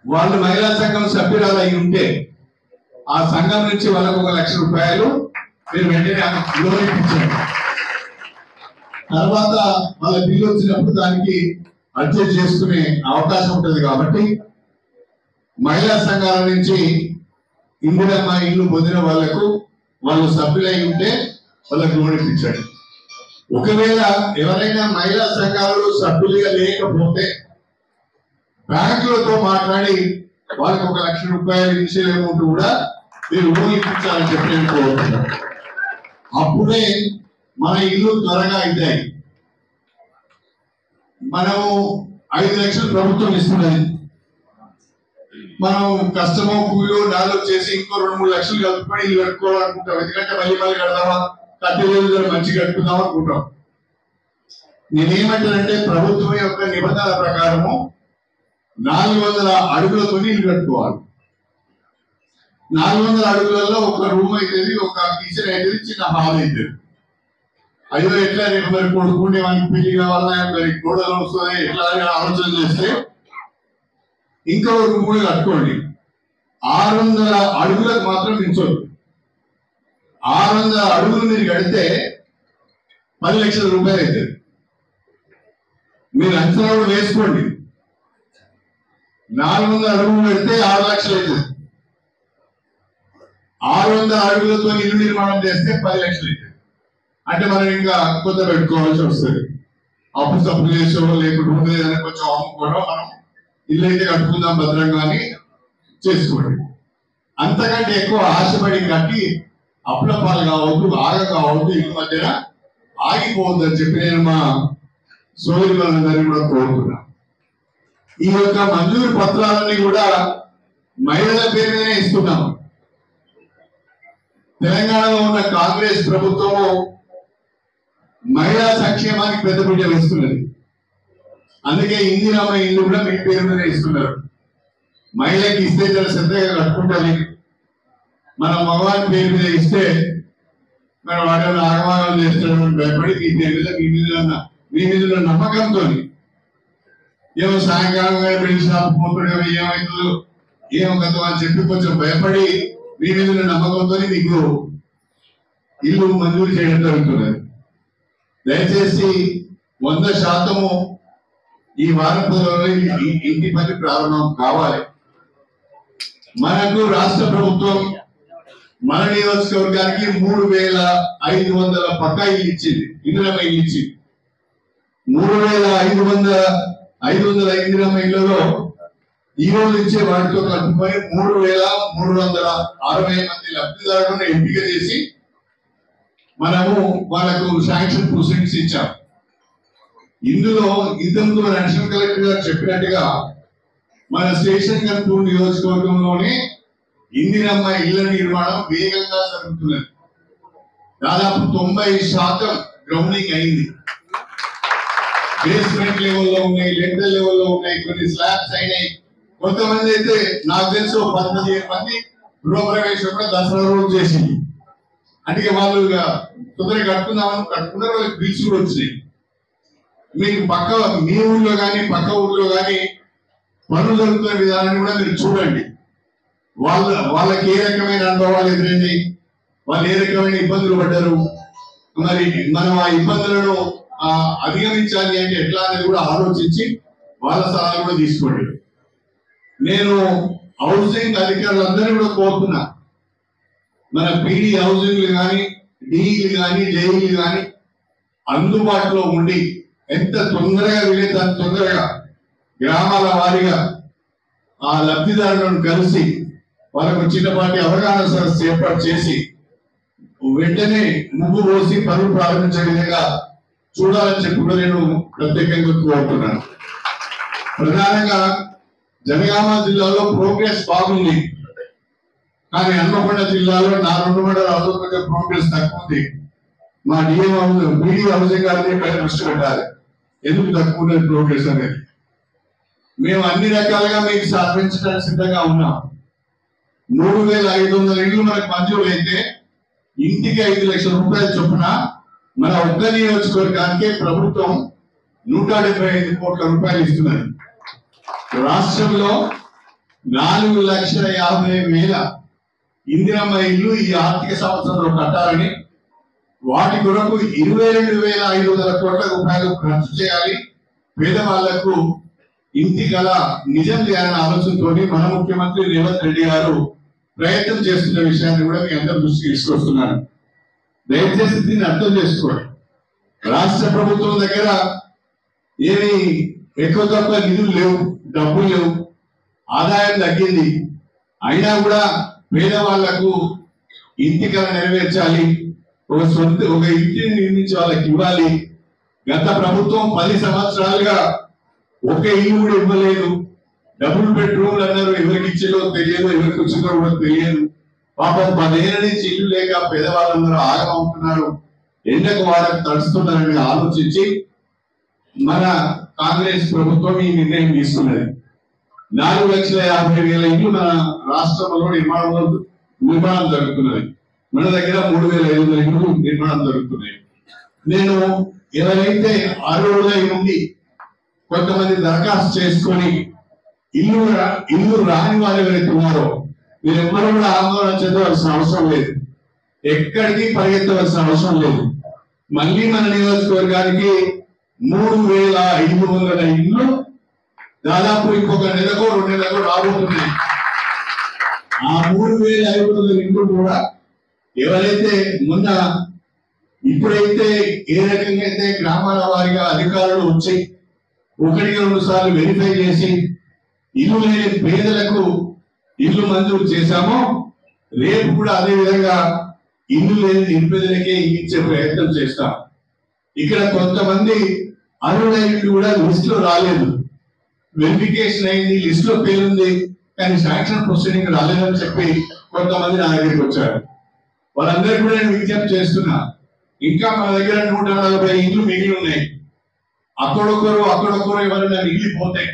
వాళ్ళు మహిళా సంఘం సభ్యురాలు అయి ఉంటే ఆ సంఘం నుంచి వాళ్ళకు ₹1,00,000 మీరు వెంటనే లోన్ ఇప్పించండి. తర్వాత వాళ్ళ బిల్లు వచ్చినప్పుడు దానికి అడ్జస్ట్ చేసుకునే అవకాశం ఉంటుంది. కాబట్టి మహిళా సంఘాల నుంచి ఇందిరమ్మ ఇల్లు పొందిన వాళ్లకు వాళ్ళు సభ్యులై ఉంటే వాళ్ళకు లోన్ ఇప్పించండి. ఒకవేళ ఎవరైనా మహిళా సంఘాలు సభ్యులుగా లేకపోతే బ్యాంకులతో మాట్లాడి వాళ్ళకి ₹1,00,000 ఇన్షియల్ అమౌంట్ కూడా మీరు లోన్ ఇప్పించాలని చెప్పి నేను కోరుతున్నాను. అప్పుడే మన ఇల్లు త్వరగా అవుతాయి. మనము 5 లక్షలు ప్రభుత్వం ఇస్తున్నది, మనం కష్టమో కూలో డాలో చేసి ఇంకో 2-3 లక్షలు కలుపుకొని ఇల్లు కట్టుకోవాలనుకుంటాం. ఎందుకంటే మళ్ళీ కడదామా, కట్టెలు మంచిగా కట్టుకుందాం అనుకుంటాం. నేనేమంటానంటే ప్రభుత్వం యొక్క నిబంధనల ప్రకారము 400 అడుగులతో ఇల్లు కట్టుకోవాలి. 400 అడుగులలో ఒక రూమ్ అవుతుంది, ఒక కిచెన్ అవుతుంది, చిన్న హాల్ అవుతుంది. అయ్యో ఎట్లా రేపు మరి కొడుకుంటే మనకి పెళ్లి కావాలా, మరి గోడలు వస్తుంది, ఎట్లా ఆలోచన చేస్తే ఇంకో రూమ్ కూడా కట్టుకోండి. 600 అడుగులకు మాత్రం మించొద్దు. 600 అడుగులు మీరు కడితే ₹10 లక్షలు అవుతుంది. మీరు అంచనా కూడా వేసుకోండి. 400 అడుగులు పెడితే 6 లక్షలు అవుతుంది. 600 అడుగులతో ఇల్లు నిర్మాణం చేస్తే 10 లక్షలు అవుతుంది. అంటే మనం ఇంకా కొత్త పెట్టుకోవాల్సి వస్తుంది. అప్పు సప్పు చేసో లేకుంటే ఏదైనా కొంచెం అమ్ముకోవడం, మనం ఇల్లు అయితే కట్టుకుందాం భద్రంగా అని చేసుకోండి. అంతకంటే ఎక్కువ ఆశపడి కట్టి అప్పుల పాలు కావద్దు, ఆగ కావద్దు, ఇల్లు మధ్యన ఆగిపోవద్దు అని చెప్పి నేను మా సోదరులందరినీ కూడా కోరుతున్నా. ఈ యొక్క మంజూరు పత్రాలన్నీ కూడా మహిళల పేరు మీదనే ఇస్తున్నాము. తెలంగాణలో ఉన్న కాంగ్రెస్ ప్రభుత్వము మహిళా సంక్షేమానికి పెద్దపీట వేస్తున్నది. అందుకే ఇందిరమ్మ ఇల్లు కూడా మీ పేరు మీద ఇస్తున్నారు. మహిళకి ఇస్తే చాలా శ్రద్ధగా కట్టుకుంటుంది. మన మగవారి పేరు మీద ఇస్తే మన వాడేమైనా ఆగమాగం చేస్తాడని భయపడి మీ మీద నమ్మకంతో ఏమో సాయంకాలం పిలిచిన పోతుడేమో ఏమవుతుందో ఏమో కథ అని చెప్పి కొంచెం భయపడి మీ మీద నమ్మకంతో మీకు ఇల్లు మంజూరు చేయడం జరుగుతున్నది. దయచేసి 100% ఈ వారం రోజుల్లో ఇంటి పని ప్రారంభం కావాలి. మనకు రాష్ట్ర ప్రభుత్వం మన నియోజకవర్గానికి 3,500 పక్కా ఇల్లు ఇచ్చింది, ఇందిరమ్మ ఇల్లు ఇచ్చింది. 3,500 ఇందిరమ్మ ఇళ్లలో ఈ రోజు ఇచ్చే వాటితో కలుపుకొని 3,360 మంది లబ్ధిదారులను ఎంపిక చేసి మనము వాళ్ళకు శాంక్షన్ ప్రొసీడింగ్స్ ఇచ్చాం. ఇందులో ఇంతకు నేషనల్ కలెక్టర్ గారు చెప్పినట్టుగా మన స్టేషన్ కన్పూర్ నియోజకవర్గంలోనే ఇందిరమ్మ ఇళ్ల నిర్మాణం వేగంగా జరుగుతున్నది. దాదాపు 90% గ్రౌండింగ్ అయింది. బేస్మెంట్ లెవెల్లో ఉన్నాయి, లెంటర్ లెవెల్లో ఉన్నాయి, కొన్ని స్లాబ్స్ అయినాయి. కొంతమంది అయితే నాకు తెలిసి 15 మంది గృహప్రవేశం కూడా దసరా రోజు చేసింది. అంటే వాళ్ళు తొందరగా కట్టుకున్నారు, వాళ్ళకి బిల్స్ కూడా వచ్చినాయి. మీకు మీ ఊళ్ళో కానీ పక్క ఊళ్ళో కానీ పనులు జరుగుతున్న విధానాన్ని కూడా మీరు చూడండి. వాళ్ళకి ఏ రకమైన అనుభవాలు ఎదురైంది, వాళ్ళు ఏ రకమైన ఇబ్బందులు పడ్డారు, మరి మనం ఆ ఇబ్బందులను అధిగమించాలి అంటే ఎట్లా అనేది కూడా ఆలోచించి వాళ్ళ సలహాలు కూడా తీసుకోండి. నేను హౌసింగ్ అధికారులందరినీ కూడా కోరుతున్నా, మన పీడీ హౌసింగ్లు కానీ డీఈలు కానీ జేఈలు కానీ అందుబాటులో ఉండి ఎంత తొందరగా వీలైతే అంత తొందరగా గ్రామాల వారీగా ఆ లబ్ధిదారులను కలిసి వాళ్ళకు చిన్నపాటి అవగాహన సదస్సు ఏర్పాటు చేసి వెంటనే ముగ్గు పోసి పనులు ప్రారంభించే విధంగా చూడాలని చెప్పి కూడా నేను ప్రత్యేకంగా కోరుతున్నాను. ప్రధానంగా జనగామ జిల్లాలో ప్రోగ్రెస్ బాగుంది, కానీ హన్మకొండ జిల్లాలో నా 2 మండలాల్లో కొంచెం ప్రోగ్రెస్ తక్కువ ఉంది. మా బీడీ హౌసింగ్ గారిని పైన దృష్టి పెట్టాలి, ఎందుకు తక్కువ ఉన్నది ప్రోగ్రెస్ అనేది. మేము అన్ని రకాలుగా మీకు సహకరించడానికి సిద్ధంగా ఉన్నాం. 3,500 ఇళ్లు మనకు మంజూరు అయితే ఇంటికి 5 లక్షల రూపాయలు చొప్పున మన ఒక్క నియోజకవర్గానికి ప్రభుత్వం 175 కోట్ల రూపాయలు ఇస్తున్నది. రాష్ట్రంలో 4,50,000 ఇందిరమ్మ ఇల్లు ఈ ఆర్థిక సంవత్సరంలో కట్టాలని, వాటి కొరకు 22,500 కోట్ల రూపాయలు ఖర్చు చేయాలి. పేదవాళ్లకు ఇంటి కళ నిజం చేయాలనే ఆలోచనతో మన ముఖ్యమంత్రి రేవంత్ రెడ్డి గారు ప్రయత్నం చేస్తున్న విషయాన్ని కూడా మీ అందరి దృష్టికి తీసుకొస్తున్నాను. దయచేసి దీన్ని అర్థం చేసుకోండి. రాష్ట్ర ప్రభుత్వం దగ్గర ఏమి ఎక్కువ తక్కువ నిధులు లేవు, డబ్బులు లేవు, ఆదాయం తగ్గింది. అయినా కూడా పేదవాళ్లకు ఇంటి కళ నెరవేర్చాలి, ఒక ఇంటిని నిర్మించి వాళ్ళకి ఇవ్వాలి. గత ప్రభుత్వం 10 సంవత్సరాలుగా ఒక ఇల్లు కూడా ఇవ్వలేదు. డబుల్ బెడ్రూమ్లు అన్నారు, ఎవరికి ఇచ్చిందో తెలియదు, ఎవరికి వచ్చిందో కూడా తెలియదు. పాపం 10 ఏళ్ల నుంచి ఇల్లు లేక పేదవాళ్ళందరూ ఆగమవుతున్నారు, ఎండకు వాడకు తడుస్తున్నారని ఆలోచించి మన కాంగ్రెస్ ప్రభుత్వం ఈ నిర్ణయం తీసుకున్నది. 4,50,000 ఇల్లు మన రాష్ట్రంలో నిర్మాణం జరుగుతున్నది. మన దగ్గర 3,500 ఇల్లు నిర్మాణం జరుగుతున్నాయి. నేను ఎవరైతే అర్హులై ఉండి కొంతమంది దరఖాస్తు చేసుకొని ఇల్లు రాని వారు ఎవరైతే ఉన్నారో మీరెవ్వరూ కూడా ఆందోళన చెందవలసిన అవసరం లేదు, ఎక్కడికి పరిగెత్తవలసిన అవసరం లేదు. మళ్ళీ మన నియోజకవర్గానికి 3,500 ఇల్లు దాదాపు ఇంకొక నెలకో 2 నెలకో రాబోతున్నాయి. ఆ 3,500 ఇల్లు కూడా ఎవరైతే ఇప్పుడైతే ఏ రకంగా అయితే గ్రామాల వారిగా అధికారులు వచ్చి 1-2 సార్లు వెరిఫై చేసి ఇల్లు లేని పేదలకు ఇల్లు మంజూరు చేశామో, రేపు కూడా అదే విధంగా ఇల్లు లేని నిరుపేదలకే ఇచ్చే ప్రయత్నం చేస్తాం. ఇక్కడ కొంతమంది అర్హులైన కూడా లిస్ట్ లో రాలేదు, వెరిఫికేషన్ అయింది, లిస్ట్ లో పేరుంది, కానీ శాంక్షన్ ప్రొసీడింగ్ రాలేదని చెప్పి కొంతమంది నా దగ్గరికి వచ్చారు. వాళ్ళందరికీ కూడా నేను విజ్ఞప్తి చేస్తున్నా, ఇంకా మన దగ్గర 140 ఇల్లు మిగిలి ఉన్నాయి. అక్కడొకరు ఎవరైనా మిగిలిపోతే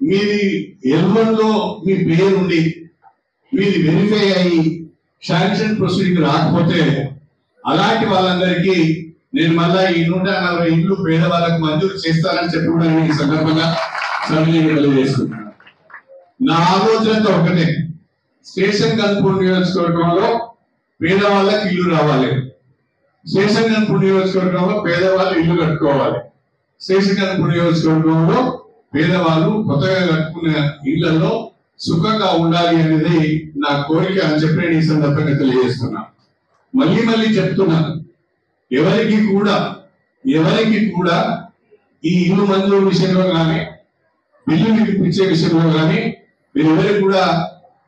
మీది ఎల్వన్లో మీ పేరుండి మీది వెరిఫై అయ్యి శాంక్షన్ ప్రొసీడింగ్ రాకపోతే అలాంటి వాళ్ళందరికీ నేను మళ్ళా ఈ 140 ఇల్లు పేదవాళ్ళకు మంజూరు చేస్తానని చెప్పి కూడా నేను ఈ సందర్భంగా సవినీయంగా చేసుకుంటున్నాను. నా ఆలోచనతో ఒకటే, స్టేషన్ కన్పూర్ నియోజకవర్గంలో పేదవాళ్ళకి ఇల్లు రావాలి, స్టేషన్ కన్పూర్ నియోజకవర్గంలో పేదవాళ్ళు ఇల్లు కట్టుకోవాలి, స్టేషన్ కన్పూర్ నియోజకవర్గంలో పేదవాళ్ళు కొత్తగా కట్టుకున్న ఇళ్లలో సుఖంగా ఉండాలి అనేది నా కోరిక అని చెప్పి నేను ఈ సందర్భంగా తెలియజేస్తున్నా. మళ్ళీ మళ్ళీ చెప్తున్నాను, ఎవరికి కూడా ఈ ఇల్లు మంజూరు విషయంలో కానీ బిల్లు వినిపించే విషయంలో కానీ మీరెవరికి కూడా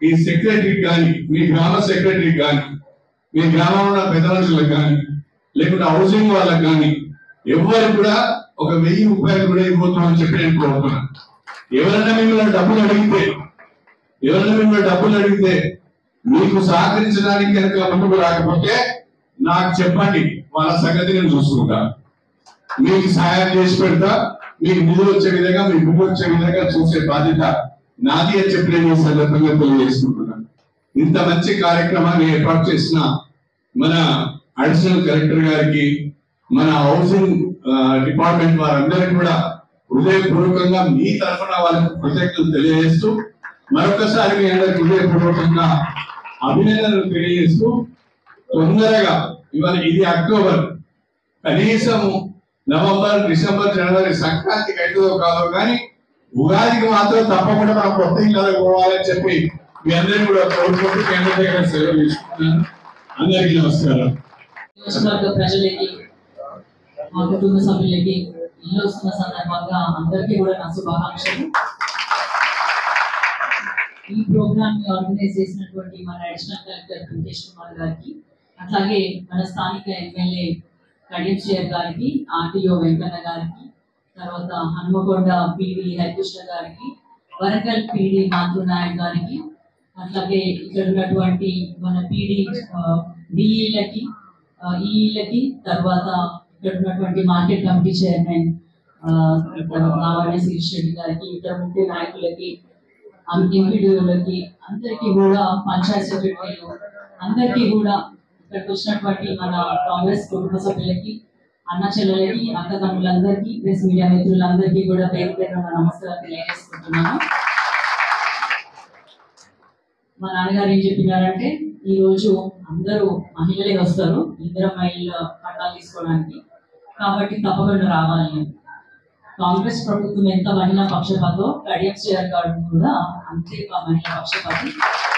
ఈ సెక్రటరీకి కానీ మీ గ్రామ సెక్రటరీకి కానీ మీ గ్రామంలో ఉన్న పెద్ద మనుషులకు కానీ లేకుంటే హౌసింగ్ వాళ్ళకి కానీ ఎవరు కూడా ఒక 1000 రూపాయలు కూడా ఇవ్వబోతున్నామని చెప్పి నేను కోరుతున్నాను. ఎవరైనా మిమ్మల్ని డబ్బులు అడిగితే మీకు సహకరించడానికి కనుక ముందుకు రాకపోతే నాకు చెప్పండి, వాళ్ళ సంగతి నేను చూసుకుంటాను. మీకు సహాయం చేసి పెడతా, మీకు నిధులు వచ్చే విధంగా మీ భూమి వచ్చే విధంగా చూసే బాధ్యత నాది అని చెప్పి నేను ఈ సందర్భంగా తెలియజేసుకుంటున్నాను. ఇంత మంచి కార్యక్రమాన్ని ఏర్పాటు చేసిన మన అడిషనల్ కలెక్టర్ గారికి, మన హౌసింగ్ డిపార్ట్మెంట్ వారందరికీ కూడా హృదయపూర్వకంగా మీ తరఫున వాళ్ళకి కృతజ్ఞతలు తెలియజేస్తూ మరొకసారి మీ అందరికి హృదయపూర్వకంగా అభినందనలు తెలియజేస్తూ తొందరగా ఇవాళ ఇది అక్టోబర్, కనీసం నవంబర్, డిసెంబర్, జనవరి సంక్రాంతికి అవుతుందో కాదో కానీ ఉగాదికి మాత్రం తప్పకుండా మనం కొత్త ఇళ్ళకి పోవాలని చెప్పి మీ అందరినీ కూడా కోరుకుంటూ కేంద్ర దగ్గర సెలవు తీసుకుంటున్నాను. అందరికీ నమస్కారం. ప్రజలకి, మా కుటుంబ సభ్యులకి ఇల్లు వస్తున్న సందర్భంగా అందరికీ కూడా నా శుభాకాంక్షలు. ఈ ప్రోగ్రామ్ ని ఆర్గనైజ్ చేసినటువంటి మన అడిషనల్ కలెక్టర్ వెంకటేష్ కుమార్ గారికి, అట్లాగే మన స్థానిక ఎమ్మెల్యే కడియం షేర్ గారికి, ఆర్టీఓ వెంకన్న గారికి, తర్వాత హన్మకొండ పిడి హరికృష్ణ గారికి, వరంగల్ పిడి మాతృ నాయక్ గారికి, అట్లాగే ఇక్కడ ఉన్నటువంటి మన పిడి డిఈలకి, ఈలకి, తర్వాత ఇక్కడ ఉన్నటువంటి market committee chairman Ravani Shirish Reddy గారికి, ఇతర ముఖ్య నాయకులకి, ఎంపీడీఓలకి అందరికీ కూడా, పంచాయత్ సెక్రటరీలు అందరికీ కూడా, ఇక్కడికి వచ్చినటువంటి మన కాంగ్రెస్ కుటుంబ సభ్యులకి, అన్న చెల్లెలకి, అక్కతమ్ములందరికీ, ప్రెస్ మీడియా మిత్రులందరికీ కూడా పేరు పేరున నమస్కారం తెలియజేసుకుంటున్నాను. మా నాన్నగారు ఏం చెప్పినారంటే, ఈ రోజు అందరూ మహిళలే వస్తారు ఇందిరా మహిళ పట్టాలు తీసుకోవడానికి, కాబట్టి తప్పకుండా రావాలి. కాంగ్రెస్ ప్రభుత్వం ఎంత మహిళా పక్షపాతో కడియం షేర్ గారు కూడా అంతే మహిళా పక్షపాతి.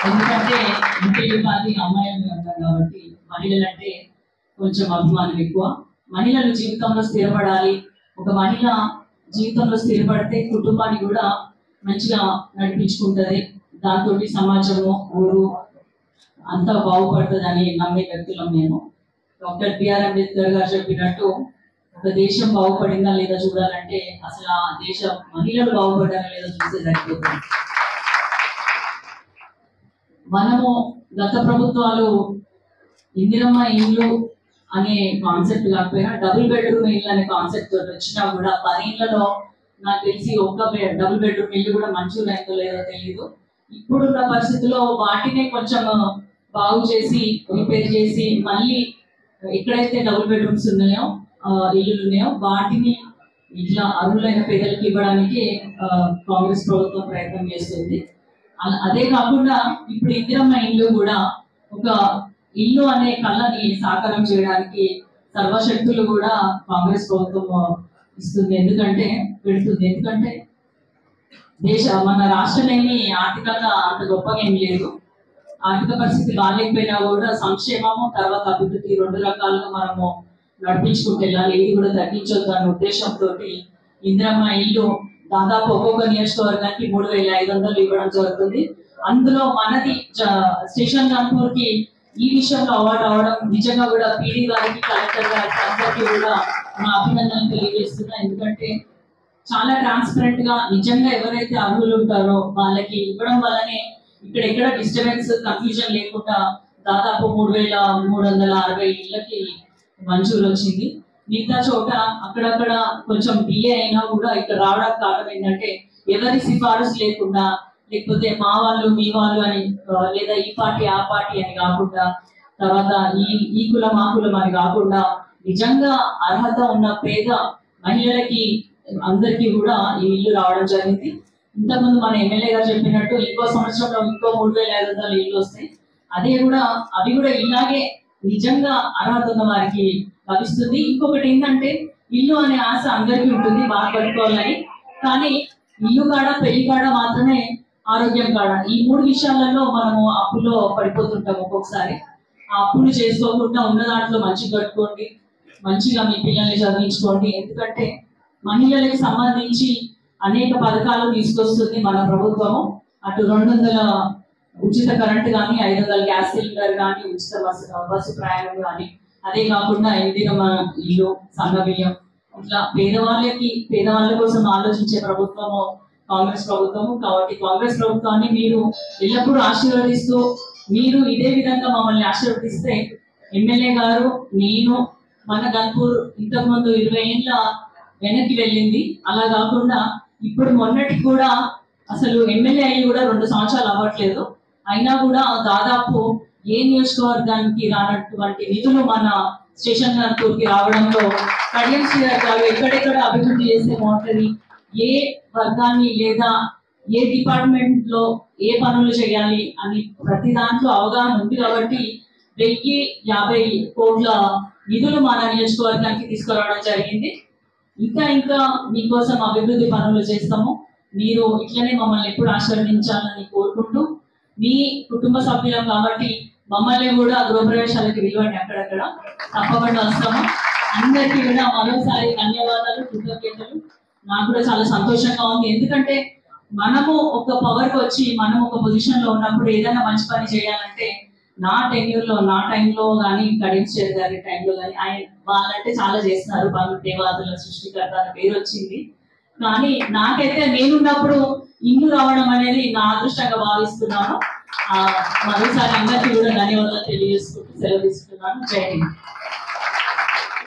ఎందుకంటే ఇంటి పాతి అమ్మాయిలు ఉంటాం కాబట్టి మహిళలంటే కొంచెం అభిమానం ఎక్కువ. మహిళలు జీవితంలో స్థిరపడాలి. ఒక మహిళ జీవితంలో స్థిరపడితే కుటుంబాన్ని కూడా మంచిగా నడిపించుకుంటది. దాంతో సమాజము, ఊరు అంతా బాగుపడుతుందని నమ్మే వ్యక్తులం మేము. డాక్టర్ బిఆర్ అంబేద్కర్ గారు చెప్పినట్టు ఒక దేశం బాగుపడిందా లేదా చూడాలంటే అసలు ఆ దేశ మహిళలు బాగుపడ్డారా లేదా చూసే సరిపోతుంది. మనము గత ప్రభుత్వాలు ఇందిరమ్మ ఇల్లు అనే కాన్సెప్ట్ కాకపోయినా డబుల్ బెడ్రూమ్ ఇల్లు అనే కాన్సెప్ట్ తోటి వచ్చినా కూడా 10 ఇళ్లలో నాకు తెలిసి ఒక్క డబుల్ బెడ్రూమ్ ఇల్లు కూడా మంజూరు అయిందో లేదో తెలియదు. ఇప్పుడున్న పరిస్థితుల్లో వాటినే కొంచెం బాగు చేసి రిపేర్ చేసి మళ్ళీ ఎక్కడైతే డబుల్ బెడ్రూమ్స్ ఉన్నాయో ఇల్లులు ఉన్నాయో వాటిని ఇట్లా అర్హులైన పేదలకు ఇవ్వడానికి కాంగ్రెస్ ప్రభుత్వం ప్రయత్నం చేస్తుంది. అదే కాకుండా ఇప్పుడు ఇందిరమ్మ ఇల్లు కూడా ఒక ఇల్లు అనే కళని సాకారం చేయడానికి సర్వశక్తులు కూడా కాంగ్రెస్ ప్రభుత్వం ఇస్తుంది. ఎందుకంటే మన రాష్ట్రం ఏమి ఆర్థికంగా అంత గొప్పగా ఏం లేదు. ఆర్థిక పరిస్థితి బాగాలేకపోయినా కూడా సంక్షేమము తర్వాత అభివృద్ధి 2 రకాలుగా మనము నడిపించుకుంటూ వెళ్ళాలి. ఇది కూడా తగ్గించొద్దు అనే ఉద్దేశంతో ఇందిరమ్మ ఇల్లు దాదాపు ఒక్కొక్క నియోజకవర్గానికి 3500 ఇవ్వడం జరుగుతుంది. అందులో మనది స్టేషన్ గన్పూర్ కి ఈ విషయంలో అవార్డు అవడం నిజంగా కూడా పీడీ గారికి, కలెక్టర్ గారికి అందరికీ కూడా నా అభినందనలు తెలియజేస్తున్నా. ఎందుకంటే చాలా ట్రాన్స్పరెంట్ గా నిజంగా ఎవరైతే అర్హులు ఉంటారో వాళ్ళకి ఇవ్వడం వల్లనే ఇక్కడ ఎక్కడ డిస్టర్బెన్స్, కన్ఫ్యూజన్ లేకుండా దాదాపు 3360 ఇళ్ళకి మంజూరు వచ్చింది. మిగతా చోట అక్కడక్కడ కొంచెం డిలే అయినా కూడా ఇక్కడ రావడానికి కారణం ఏంటంటే ఎవరి సిఫారసు లేకుండా, లేకపోతే మా వాళ్ళు మీ వాళ్ళు అని, లేదా ఈ పార్టీ ఆ పార్టీ అని కాకుండా, తర్వాత ఈ కులం ఆ కులం అని కాకుండా నిజంగా అర్హత ఉన్న పేద మహిళలకి అందరికీ కూడా ఈ ఇల్లు రావడం జరిగింది. ఇంతకుముందు మన ఎమ్మెల్యే గారు చెప్పినట్టు ఇంకో సంవత్సరంలో ఇంకో 3500 ఇల్లు వస్తాయి. అవి కూడా ఇలాగే నిజంగా అర్హత ఉన్న వారికి లభిస్తుంది. ఇంకొకటి ఏంటంటే ఇల్లు అనే ఆశ అందరికీ ఉంటుంది బాగా పట్టుకోవాలని, కానీ ఇల్లు కాడ పెళ్లి కాడ మాత్రమే ఆరోగ్యం కాడ ఈ 3 విషయాలలో మనము అప్పులో పడిపోతుంటాం ఒక్కొక్కసారి. ఆ అప్పులు చేసుకోకుండా ఉన్న దాంట్లో మంచిగా కట్టుకోండి, మంచిగా మీ పిల్లల్ని చదివించుకోండి. ఎందుకంటే మహిళలకు సంబంధించి అనేక పథకాలు తీసుకొస్తుంది మన ప్రభుత్వము. అటు 200 ఉచిత కరెంటు కానీ, 500 గ్యాస్ సిలిండర్ కానీ, ఉచిత బస్సు ప్రయాణం కానీ, అదే కాకుండా ఇందిరమ్మ ఇల్లు, సన్న బియ్యం, ఇట్లా పేదవాళ్ళ కోసం ఆలోచించే ప్రభుత్వము కాంగ్రెస్ ప్రభుత్వము. కాబట్టి కాంగ్రెస్ ప్రభుత్వాన్ని మీరు ఎల్లప్పుడూ ఆశీర్వదిస్తూ, మీరు ఇదే విధంగా మమ్మల్ని ఆశీర్వదిస్తే ఎమ్మెల్యే గారు, నేను, మన గన్పూర్ ఇంతకుముందు 20 ఏళ్ళ వెనక్కి వెళ్ళింది. అలా కాకుండా ఇప్పుడు మొన్నటికి కూడా అసలు ఎమ్మెల్యే అయ్యి కూడా 2 సంవత్సరాలు అవ్వట్లేదు. అయినా కూడా దాదాపు ఏ నియోజకవర్గానికి రానటువంటి నిధులు మన స్టేషన్ గన్పూర్కి రావడంలో కడియం శ్రీధర్ గారు ఎక్కడెక్కడ అభివృద్ధి చేస్తే బాగుంటుంది, ఏ వర్గాన్ని లేదా ఏ డిపార్ట్మెంట్ లో ఏ పనులు చేయాలి అని ప్రతి దాంట్లో అవగాహన ఉంది. కాబట్టి 1050 కోట్ల నిధులు మన నియోజకవర్గానికి తీసుకురావడం జరిగింది. ఇంకా మీకోసం అభివృద్ధి పనులు చేస్తాము. మీరు ఇట్లనే మమ్మల్ని ఎప్పుడు ఆశీర్వదించాలని కోరుకుంటూ, మీ కుటుంబ సభ్యులం కాబట్టి మమ్మల్ని కూడా గృహప్రవేశాలకి విలువండి, అక్కడక్కడ తప్పకుండా వస్తాము. అందరికీ కూడా మరోసారి ధన్యవాదాలు, కృతజ్ఞతలు. నాకు కూడా చాలా సంతోషంగా ఉంది. ఎందుకంటే మనము ఒక పవర్కి వచ్చి మనం ఒక పొజిషన్ లో ఉన్నప్పుడు ఏదైనా మంచి పని చేయాలంటే నా టెన్యూర్లో, నా టైంలో కానీ, కడియం శ్రీధర్ గారి టైంలో కానీ ఆయన వాళ్ళంటే చాలా చేస్తున్నారు పనులు. దేవాదుల సృష్టికర్త అని పేరు వచ్చింది. కానీ నాకైతే నేనున్నప్పుడు ఇల్లు రావడం అనేది నా అదృష్టంగా భావిస్తున్నాను. మరోసారి అందరికీ కూడా ధన్యవాదాలు తెలియజేసుకుంటూ సెలవు తీసుకున్నాను. జై హింద్.